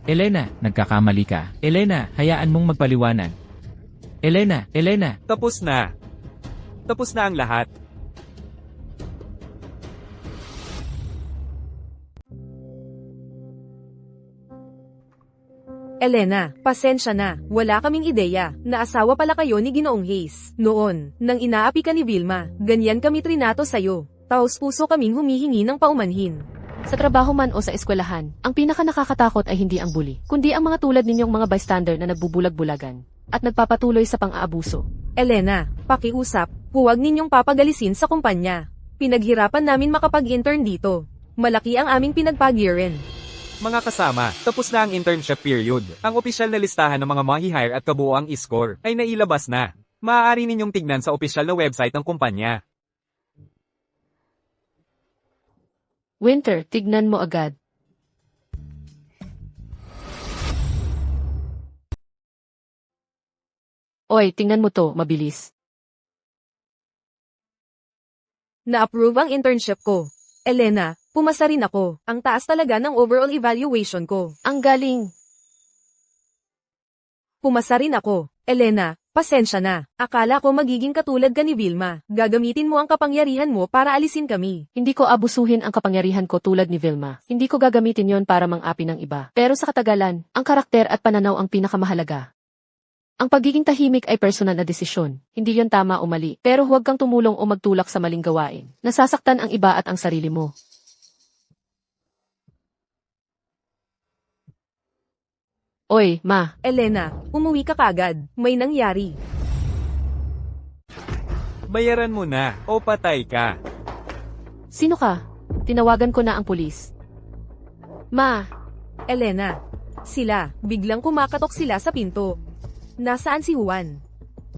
[SPEAKER 2] Elena, nagkakamali ka. Elena, hayaan mong magpaliwanag. Elena.
[SPEAKER 4] Tapos na. Tapos na ang lahat.
[SPEAKER 3] Elena, pasensya na. Wala kaming ideya. Naasawa pala kayo ni Ginoong Hayes. Noon, nang inaapi ka ni Vilma, ganyan kami trinato sa'yo. Taos puso kaming humihingi ng paumanhin.
[SPEAKER 1] Sa trabaho man o sa eskwelahan, ang pinaka nakakatakot ay hindi ang bully, kundi ang mga tulad ninyong mga bystander na nagbubulag-bulagan at nagpapatuloy sa pang-aabuso.
[SPEAKER 3] Elena, pakiusap, huwag ninyong papagalisin sa kumpanya. Pinaghirapan namin makapag-intern dito. Malaki ang aming pinagpag-year-end.
[SPEAKER 4] Mga kasama, tapos na ang internship period. Ang opisyal na listahan ng mga mahi-hire at kabuoang score ay nailabas na. Maaari ninyong tignan sa opisyal na website ng kumpanya.
[SPEAKER 1] Winter, tignan mo agad. Oy, tingnan mo to, mabilis.
[SPEAKER 3] Na-approve ang internship ko. Elena, pumasa rin ako. Ang taas talaga ng overall evaluation ko.
[SPEAKER 1] Ang galing.
[SPEAKER 3] Pumasa rin ako. Elena, pasensya na. Akala ko magiging katulad ka ni Vilma. Gagamitin mo ang kapangyarihan mo para alisin kami.
[SPEAKER 1] Hindi ko abusuhin ang kapangyarihan ko tulad ni Vilma. Hindi ko gagamitin yon para mang-api ng iba. Pero sa katagalan, ang karakter at pananaw ang pinakamahalaga. Ang pagiging tahimik ay personal na desisyon. Hindi yon tama o mali. Pero huwag kang tumulong o magtulak sa maling gawain. Nasasaktan ang iba at ang sarili mo. Oy, ma.
[SPEAKER 3] Elena, umuwi ka kagad. May nangyari.
[SPEAKER 4] Bayaran mo na, o patay ka.
[SPEAKER 1] Sino ka? Tinawagan ko na ang pulis. Ma,
[SPEAKER 3] Elena, sila, biglang kumakatok sila sa pinto. Nasaan si Juan?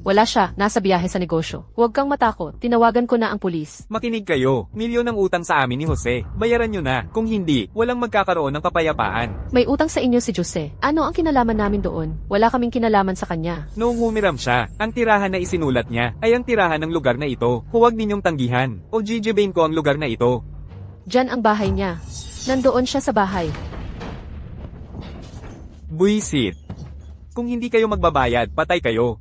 [SPEAKER 1] wala siya. Nasa biyahe sa negosyo. Huwag kang matakot. Tinawagan ko na ang pulis.
[SPEAKER 4] Makinig kayo, milyon ang utang sa amin ni Jose. Bayaran nyo na, kung hindi, walang magkakaroon ng kapayapaan.
[SPEAKER 1] May utang sa inyo si Jose. Ano ang kinalaman namin doon? Wala kaming kinalaman sa kanya.
[SPEAKER 4] Noong humiram siya, ang tirahan na isinulat niya ay ang tirahan ng lugar na ito. Huwag ninyong tanggihan. O jijibain ko ang lugar na ito.
[SPEAKER 1] Diyan ang bahay niya. Nandoon siya sa bahay.
[SPEAKER 4] Buisit. Kung hindi kayo magbabayad, patay kayo.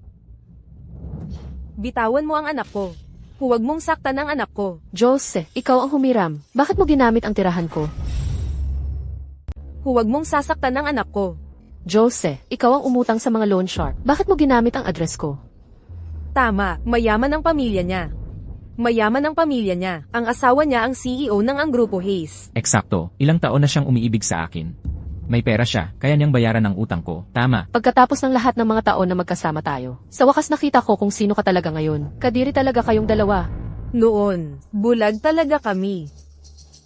[SPEAKER 3] Bitawan mo ang anak ko. Huwag mong saktan ang anak ko.
[SPEAKER 1] Jose, ikaw ang humiram. Bakit mo ginamit ang tirahan ko?
[SPEAKER 3] Huwag mong sasaktan ang anak ko.
[SPEAKER 1] Jose, ikaw ang umutang sa mga loan shark. Bakit mo ginamit ang address ko?
[SPEAKER 3] Tama, mayaman ang pamilya niya. Mayaman ang pamilya niya. Ang asawa niya ang CEO ng ang Grupo Hayes.
[SPEAKER 2] Eksakto, ilang taon na siyang umiibig sa akin. May pera siya, kaya niyang bayaran ang utang ko. Tama.
[SPEAKER 1] Pagkatapos ng lahat ng mga taon na magkasama tayo, sa wakas nakita ko kung sino ka talaga ngayon. Kadiri talaga kayong dalawa.
[SPEAKER 3] Noon, bulag talaga kami.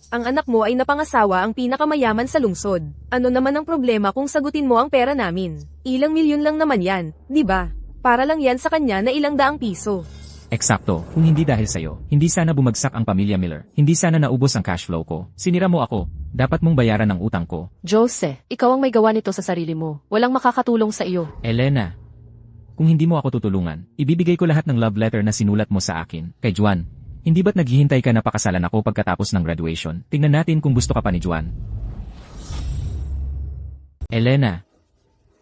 [SPEAKER 3] Ang anak mo ay napangasawa ang pinakamayaman sa lungsod. Ano naman ang problema kung sagutin mo ang pera namin? Ilang milyon lang naman yan, di ba? Para lang yan sa kanya na ilang daang piso.
[SPEAKER 2] Eksakto, kung hindi dahil sa'yo, hindi sana bumagsak ang pamilya Miller. Hindi sana naubos ang cash flow ko. Sinira mo ako. Dapat mong bayaran ang utang ko.
[SPEAKER 1] Jose, ikaw ang may gawa nito sa sarili mo. Walang makakatulong sa iyo.
[SPEAKER 2] Elena, kung hindi mo ako tutulungan, ibibigay ko lahat ng love letter na sinulat mo sa akin, kay Juan. Hindi ba't naghihintay ka na pakasalan ako pagkatapos ng graduation? Tingnan natin kung gusto ka pa ni Juan. Elena,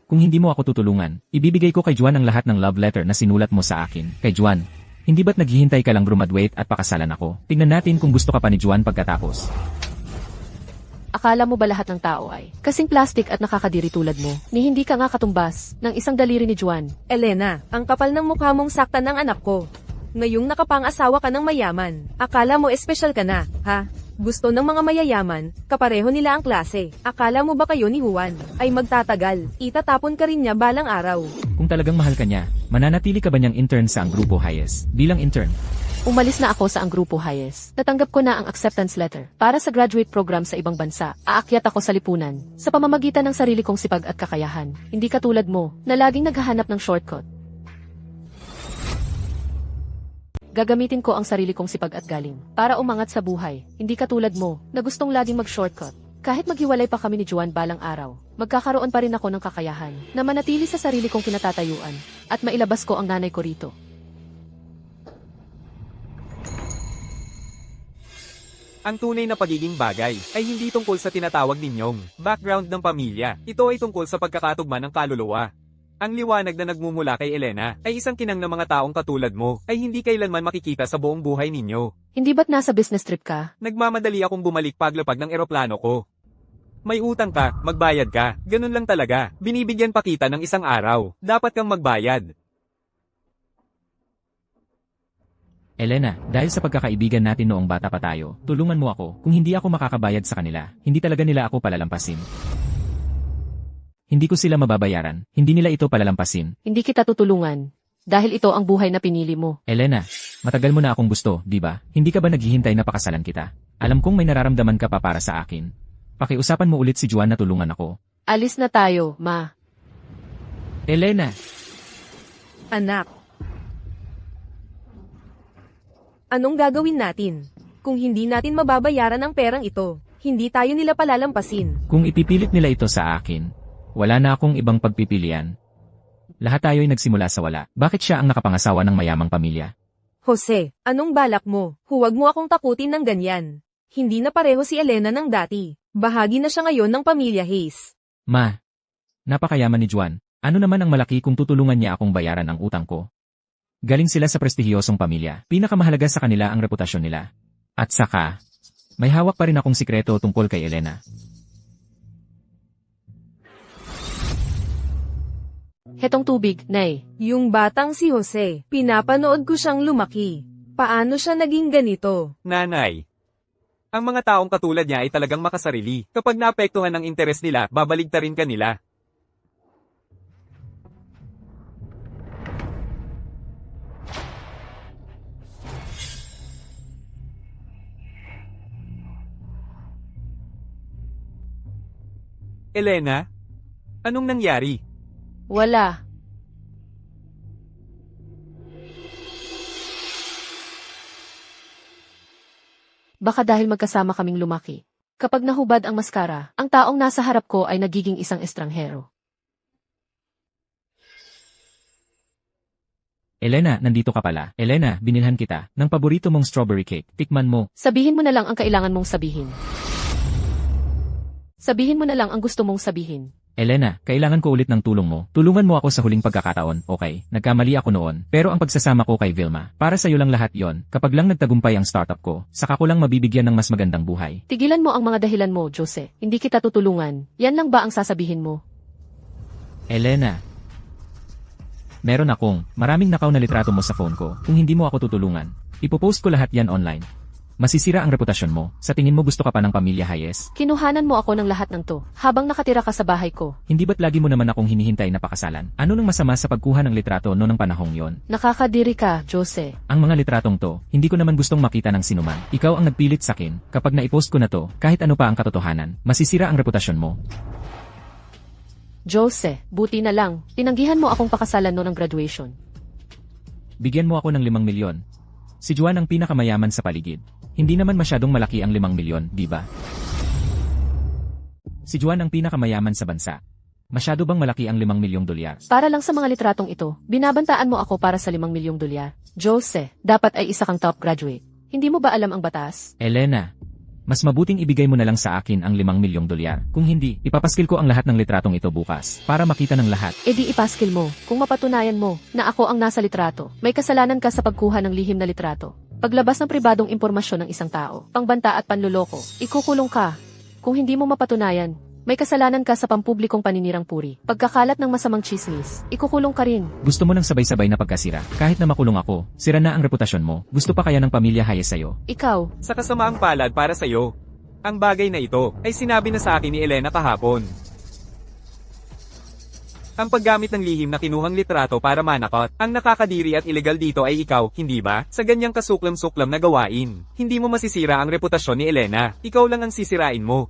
[SPEAKER 2] kung hindi mo ako tutulungan, ibibigay ko kay Juan ang lahat ng love letter na sinulat mo sa akin, kay Juan. Hindi ba't naghihintay ka lang graduate at pakasalan ako? Tingnan natin kung gusto ka pa ni Juan pagkatapos.
[SPEAKER 1] Akala mo ba lahat ng tao ay kasing plastic at nakakadiri tulad mo? Ni hindi ka nga katumbas ng isang daliri ni Juan.
[SPEAKER 3] Elena, ang kapal ng mukha mong saktan ng anak ko. Ngayong nakapang-asawa ka ng mayaman, akala mo espesyal ka na, ha? Gusto ng mga mayayaman, kapareho nila ang klase. Akala mo ba kayo ni Juan ay magtatagal? Itatapon ka rin niya balang araw.
[SPEAKER 2] Kung talagang mahal ka niya, mananatili ka ba niyang intern sa ang Grupo Hayes? Bilang intern,
[SPEAKER 1] Umalis na ako sa ang Grupo Hayes. Natanggap ko na ang acceptance letter para sa graduate program sa ibang bansa. Aakyat ako sa lipunan sa pamamagitan ng sarili kong sipag at kakayahan. Hindi katulad mo na laging naghahanap ng shortcut. Gagamitin ko ang sarili kong sipag at galing para umangat sa buhay. Hindi katulad mo na gustong laging mag-shortcut. Kahit maghiwalay pa kami ni Juan balang araw, magkakaroon pa rin ako ng kakayahan na manatili sa sarili kong kinatatayuan at mailabas ko ang nanay ko rito.
[SPEAKER 4] Ang tunay na pagiging bagay ay hindi tungkol sa tinatawag ninyong background ng pamilya. Ito ay tungkol sa pagkakatugma ng kaluluwa. Ang liwanag na nagmumula kay Elena ay isang kinang ng mga taong katulad mo ay hindi kailanman makikita sa buong buhay ninyo.
[SPEAKER 1] Hindi ba't nasa business trip ka?
[SPEAKER 4] Nagmamadali akong bumalik paglapag ng eroplano ko. May utang ka, magbayad ka. Ganun lang talaga. Binibigyan pa kita ng isang araw. Dapat kang magbayad.
[SPEAKER 2] Elena, dahil sa pagkakaibigan natin noong bata pa tayo, tulungan mo ako. Kung hindi ako makakabayad sa kanila, hindi talaga nila ako palalampasin. Hindi ko sila mababayaran, hindi nila ito palalampasin.
[SPEAKER 1] Hindi kita tutulungan dahil ito ang buhay na pinili mo.
[SPEAKER 2] Elena, matagal mo na akong gusto, di ba? Hindi ka ba naghihintay na pakasalan kita? Alam kong may nararamdaman ka pa para sa akin. Pakiusapan mo ulit si Juan na tulungan ako.
[SPEAKER 1] Alis na tayo, ma.
[SPEAKER 2] Elena!
[SPEAKER 3] Anak. Anong gagawin natin? Kung hindi natin mababayaran ang perang ito, hindi tayo nila palalampasin.
[SPEAKER 2] Kung ipipilit nila ito sa akin, wala na akong ibang pagpipilian. Lahat tayo ay nagsimula sa wala. Bakit siya ang nakapangasawa ng mayamang pamilya?
[SPEAKER 3] Jose, anong balak mo? Huwag mo akong takutin ng ganyan. Hindi na pareho si Elena ng dati. Bahagi na siya ngayon ng pamilya Hayes.
[SPEAKER 2] Ma, napakayaman ni Juan. Ano naman ang malaki kung tutulungan niya akong bayaran ang utang ko? Galing sila sa prestihiyosong pamilya. Pinakamahalaga sa kanila ang reputasyon nila. At saka, may hawak pa rin akong sikreto tungkol kay Elena.
[SPEAKER 1] Hetong tubig, Nay.
[SPEAKER 3] Yung batang si Jose, pinapanood ko siyang lumaki. Paano siya naging ganito?
[SPEAKER 4] Nanay. Ang mga taong katulad niya ay talagang makasarili. Kapag naapektuhan ng interes nila, babaligtarin ka nila. Elena? Anong nangyari?
[SPEAKER 1] Wala. Baka dahil magkasama kaming lumaki. Kapag nahubad ang maskara, ang taong nasa harap ko ay nagiging isang estranghero.
[SPEAKER 2] Elena, nandito ka pala. Elena, binilhan kita ng paborito mong strawberry cake. Tikman mo.
[SPEAKER 1] Sabihin mo na lang ang kailangan mong sabihin. Sabihin mo na lang ang gusto mong sabihin.
[SPEAKER 2] Elena, kailangan ko ulit ng tulong mo. Tulungan mo ako sa huling pagkakataon, okay? Nagkamali ako noon. Pero ang pagsasama ko kay Vilma, para sa'yo lang lahat yon. Kapag lang nagtagumpay ang startup ko, saka ko lang mabibigyan ng mas magandang buhay.
[SPEAKER 1] Tigilan mo ang mga dahilan mo, Jose. Hindi kita tutulungan. Yan lang ba ang sasabihin mo?
[SPEAKER 2] Elena, meron akong maraming nakaw na litrato mo sa phone ko. Kung hindi mo ako tutulungan, ipopost ko lahat yan online. Masisira ang reputasyon mo. Sa tingin mo gusto ka pa ng pamilya Hayes?
[SPEAKER 1] Kinuhanan mo ako ng lahat ng to, habang nakatira ka sa bahay ko.
[SPEAKER 2] Hindi ba't lagi mo naman akong hinihintay na pakasalan? Ano nang masama sa pagkuha ng litrato noong panahong yon?
[SPEAKER 1] Nakakadiri ka, Jose.
[SPEAKER 2] Ang mga litratong to, hindi ko naman gustong makita ng sinuman. Ikaw ang nagpilit sa akin. Kapag naipost ko na to, kahit ano pa ang katotohanan, masisira ang reputasyon mo.
[SPEAKER 1] Jose, buti na lang. Tinanggihan mo akong pakasalan noong graduation.
[SPEAKER 2] Bigyan mo ako ng 5 milyon. Si Juan ang pinakamayaman sa paligid. Hindi naman masyadong malaki ang 5 milyon, di ba? Si Juan ang pinakamayaman sa bansa. Masyado bang malaki ang 5 milyong dolyar?
[SPEAKER 1] Para lang sa mga litratong ito, binabantaan mo ako para sa 5 milyong dolyar. Jose, dapat ay isa kang top graduate. Hindi mo ba alam ang batas?
[SPEAKER 2] Elena, mas mabuting ibigay mo na lang sa akin ang 5 milyong dolyar. Kung hindi, ipapaskil ko ang lahat ng litratong ito bukas, para makita ng lahat.
[SPEAKER 1] E di ipaskil mo, kung mapatunayan mo, na ako ang nasa litrato. May kasalanan ka sa pagkuha ng lihim na litrato. Paglabas ng pribadong impormasyon ng isang tao, pangbanta at panluloko, ikukulong ka. Kung hindi mo mapatunayan, may kasalanan ka sa pampublikong paninirang puri. Pagkakalat ng masamang chismis, ikukulong ka rin.
[SPEAKER 2] Gusto mo ng sabay-sabay na pagkasira. Kahit na makulong ako, sira na ang reputasyon mo. Gusto pa kaya ng pamilya Hayes sa'yo?
[SPEAKER 1] Ikaw,
[SPEAKER 4] Sa kasamaang palad para sa'yo. Ang bagay na ito ay sinabi na sa akin ni Elena kahapon. Ang paggamit ng lihim na kinuhang litrato para manakot. Ang nakakadiri at ilegal dito ay ikaw, hindi ba? Sa ganyang kasuklam-suklam na gawain, hindi mo masisira ang reputasyon ni Elena. Ikaw lang ang sisirain mo.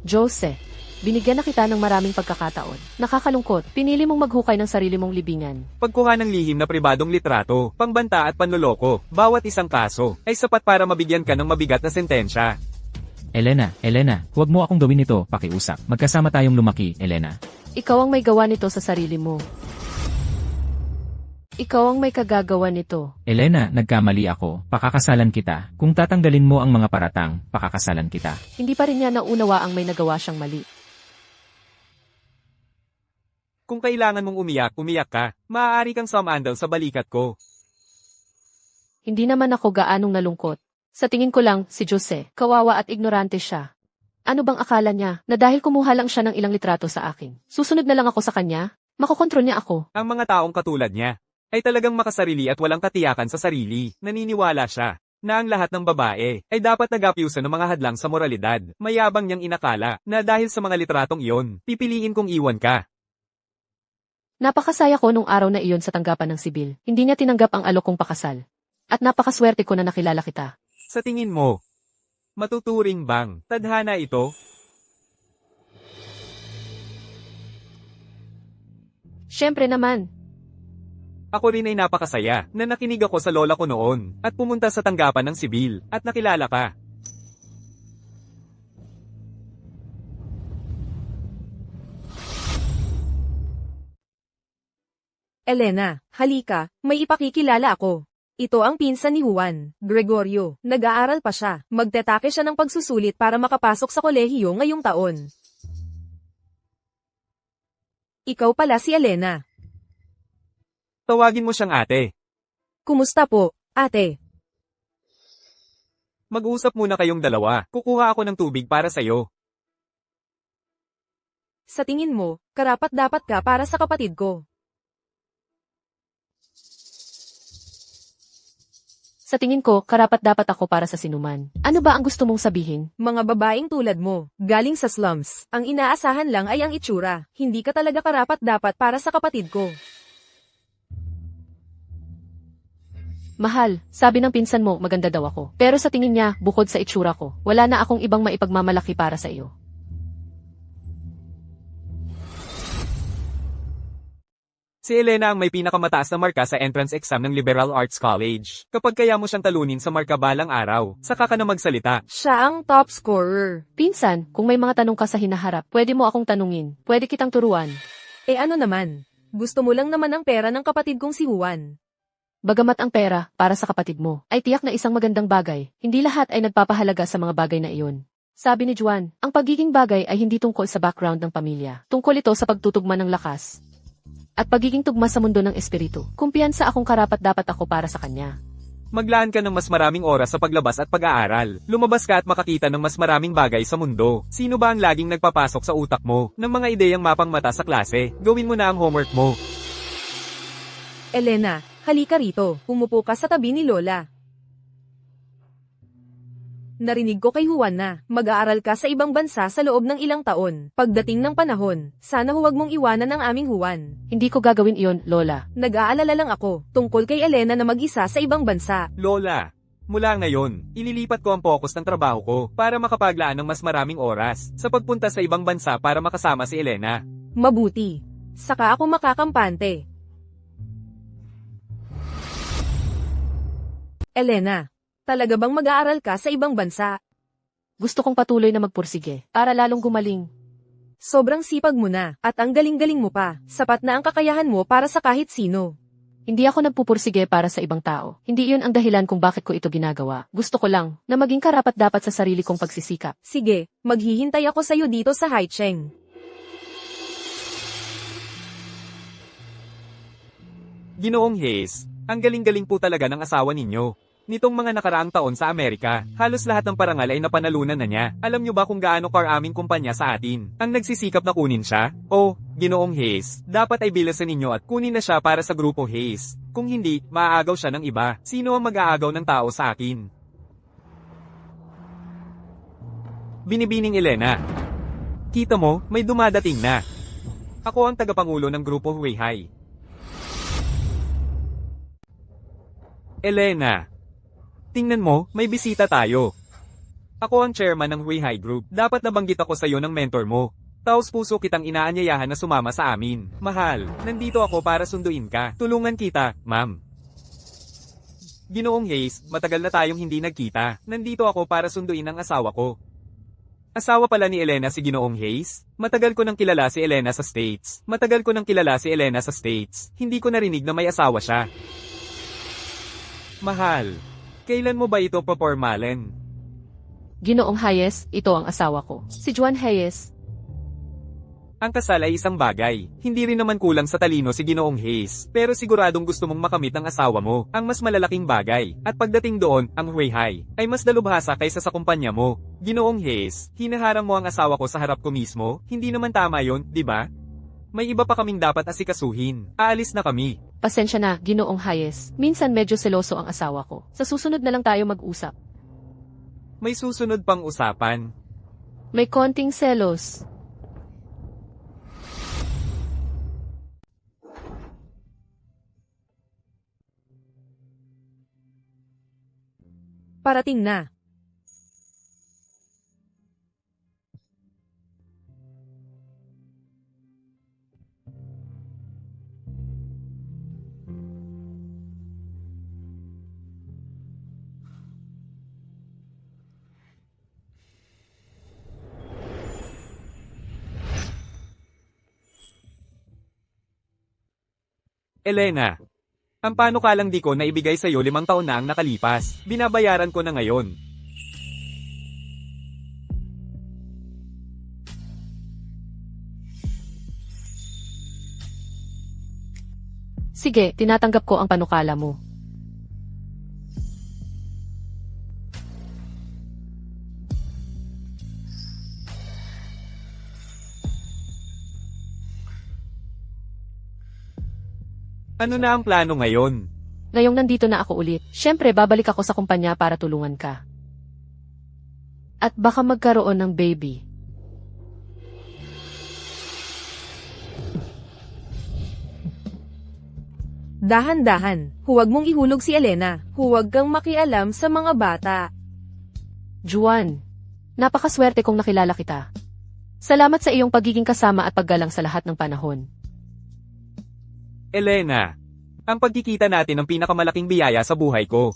[SPEAKER 1] Jose, binigyan na kita ng maraming pagkakataon. Nakakalungkot, pinili mong maghukay ng sarili mong libingan.
[SPEAKER 4] Pagkuha ng lihim na pribadong litrato, pangbanta at panloloko, bawat isang kaso, ay sapat para mabigyan ka ng mabigat na sentensya.
[SPEAKER 2] Elena, huwag mo akong gawin ito, pakiusap. Magkasama tayong lumaki, Elena.
[SPEAKER 1] Ikaw ang may gawa nito sa sarili mo. Ikaw ang may kagagawa nito.
[SPEAKER 2] Elena, nagkamali ako. Pakakasalan kita. Kung tatanggalin mo ang mga paratang, pakakasalan kita.
[SPEAKER 1] Hindi pa rin niya naunawa ang may nagawa siyang mali.
[SPEAKER 4] Kung kailangan mong umiyak, umiyak ka. Maaari kang sumandal sa balikat ko.
[SPEAKER 1] Hindi naman ako gaanong nalungkot. Sa tingin ko lang, si Jose, kawawa at ignorante siya. Ano bang akala niya, na dahil kumuha lang siya ng ilang litrato sa akin, susunod na lang ako sa kanya? Makokontrol niya ako.
[SPEAKER 4] Ang mga taong katulad niya, ay talagang makasarili at walang katiyakan sa sarili. Naniniwala siya, na ang lahat ng babae, ay dapat nagapyusan ng mga hadlang sa moralidad. Mayabang niyang inakala, na dahil sa mga litratong iyon, pipiliin kong iwan ka.
[SPEAKER 1] Napakasaya ko nung araw na iyon sa tanggapan ng sibil. Hindi niya tinanggap ang alok kong pakasal. At napakaswerte ko na nakilala kita.
[SPEAKER 4] Sa tingin mo, matuturing bang tadhana ito?
[SPEAKER 1] Siyempre naman.
[SPEAKER 4] Ako rin ay napakasaya na nakinig ako sa lola ko noon at pumunta sa tanggapan ng sibil at nakilala ka.
[SPEAKER 3] Elena, halika, may ipakikilala ako. Ito ang pinsan ni Juan, Gregorio. Nag-aaral pa siya. Magtetake siya ng pagsusulit para makapasok sa kolehiyo ngayong taon. Ikaw pala si Elena.
[SPEAKER 4] Tawagin mo siyang ate.
[SPEAKER 3] Kumusta po, ate?
[SPEAKER 4] Mag-usap muna kayong dalawa. Kukuha ako ng tubig para sa'yo.
[SPEAKER 3] Sa tingin mo, karapat-dapat ka para sa kapatid ko.
[SPEAKER 1] Sa tingin ko, karapat-dapat ako para sa sinuman. Ano ba ang gusto mong sabihin?
[SPEAKER 3] Mga babaeng tulad mo, galing sa slums, ang inaasahan lang ay ang itsura. Hindi ka talaga karapat-dapat para sa kapatid ko.
[SPEAKER 1] Mahal, sabi ng pinsan mo, maganda daw ako. Pero sa tingin niya, bukod sa itsura ko, wala na akong ibang maipagmamalaki para sa iyo.
[SPEAKER 4] Si Elena ang may pinakamataas na marka sa entrance exam ng Liberal Arts College. Kapag kaya mo siyang talunin sa marka balang araw, saka ka na magsalita.
[SPEAKER 3] Siya ang top scorer.
[SPEAKER 1] Pinsan, kung may mga tanong ka sa hinaharap, pwede mo akong tanungin. Pwede kitang turuan.
[SPEAKER 3] Ano naman? Gusto mo lang naman ang pera ng kapatid kong si Juan.
[SPEAKER 1] Bagamat ang pera, para sa kapatid mo, ay tiyak na isang magandang bagay, hindi lahat ay nagpapahalaga sa mga bagay na iyon. Sabi ni Juan, ang pagiging bagay ay hindi tungkol sa background ng pamilya. Tungkol ito sa pagtutugma ng lakas at pagiging tugma sa mundo ng espiritu. Kumpiyansa akong karapat-dapat ako para sa kanya.
[SPEAKER 4] Maglaan ka ng mas maraming oras sa paglabas at pag-aaral. Lumabas ka at makakita ng mas maraming bagay sa mundo. Sino ba ang laging nagpapasok sa utak mo ng mga ideyang mapang mata sa klase? Gawin mo na ang homework mo.
[SPEAKER 3] Elena, halika rito. Umupo ka sa tabi ni Lola. Narinig ko kay Juan na mag-aaral ka sa ibang bansa sa loob ng ilang taon. Pagdating ng panahon, sana huwag mong iwanan ang aming Juan.
[SPEAKER 1] Hindi ko gagawin iyon, Lola.
[SPEAKER 3] Nag-aalala lang ako tungkol kay Elena na mag-isa sa ibang bansa.
[SPEAKER 4] Lola, mula ngayon, ililipat ko ang focus ng trabaho ko para makapaglaan ng mas maraming oras sa pagpunta sa ibang bansa para makasama si Elena.
[SPEAKER 3] Mabuti. Saka ako makakampante. Elena, talaga bang mag-aaral ka sa ibang bansa?
[SPEAKER 1] Gusto kong patuloy na magpursige, para lalong gumaling.
[SPEAKER 3] Sobrang sipag mo na, at ang galing-galing mo pa. Sapat na ang kakayahan mo para sa kahit sino.
[SPEAKER 1] Hindi ako nagpupursige para sa ibang tao. Hindi iyon ang dahilan kung bakit ko ito ginagawa. Gusto ko lang na maging karapat-dapat sa sarili kong pagsisikap.
[SPEAKER 3] Sige, maghihintay ako sa'yo dito sa Haicheng.
[SPEAKER 4] Ginoong Hayes, ang galing-galing po talaga ng asawa ninyo. Nitong mga nakaraang taon sa Amerika, halos lahat ng parangal ay napanalunan na niya. Alam niyo ba kung gaano karaming kumpanya sa atin ang nagsisikap na kunin siya? Oh, Ginoong Hayes, dapat ay bilasan ninyo at kunin na siya para sa grupo Hayes. Kung hindi, maaagaw siya ng iba. Sino ang mag-aagaw ng tao sa akin? Binibining Elena. Kita mo, may dumadating na. Ako ang tagapangulo ng grupo Huayhay. Elena. Tingnan mo, may bisita tayo. Ako ang chairman ng Huayhay Group. Dapat nabanggit ako sa iyo ng mentor mo. Taos puso kitang inaanyayahan na sumama sa amin. Mahal, nandito ako para sunduin ka. Tulungan kita, ma'am. Ginoong Hayes, matagal na tayong hindi nagkita. Nandito ako para sunduin ang asawa ko. Asawa pala ni Elena si Ginoong Hayes? Matagal ko nang kilala si Elena sa States. Hindi ko narinig na may asawa siya. Mahal, kailan mo ba ito papormalen?
[SPEAKER 1] Ginoong Hayes, ito ang asawa ko. Si Juan Hayes.
[SPEAKER 4] Ang kasal ay isang bagay. Hindi rin naman kulang sa talino si Ginoong Hayes. Pero siguradong gusto mong makamit ang asawa mo, ang mas malalaking bagay. At pagdating doon, ang Huayhay ay mas dalubhasa kaysa sa kumpanya mo. Ginoong Hayes, hinaharang mo ang asawa ko sa harap ko mismo? Hindi naman tama yon, di ba? May iba pa kaming dapat asikasuhin. Aalis na kami.
[SPEAKER 1] Pasensya na, Ginoong Hayes. Minsan medyo seloso ang asawa ko. Sa susunod na lang tayo mag-usap.
[SPEAKER 4] May susunod pang usapan.
[SPEAKER 1] May konting selos.
[SPEAKER 3] Parating na.
[SPEAKER 4] Elena, ang panukalang di ko na ibigay sa'yo 5 taon na ang nakalipas. Binabayaran ko na ngayon.
[SPEAKER 1] Sige, tinatanggap ko ang panukala mo.
[SPEAKER 4] Ano na ang plano ngayon?
[SPEAKER 1] Ngayong nandito na ako ulit, syempre babalik ako sa kumpanya para tulungan ka. At baka magkaroon ng baby.
[SPEAKER 3] Dahan-dahan, huwag mong ihulog si Elena. Huwag kang makialam sa mga bata.
[SPEAKER 1] Juan, napakaswerte kong nakilala kita. Salamat sa iyong pagiging kasama at paggalang sa lahat ng panahon.
[SPEAKER 4] Elena, ang pagkikita natin ang pinakamalaking biyaya sa buhay ko.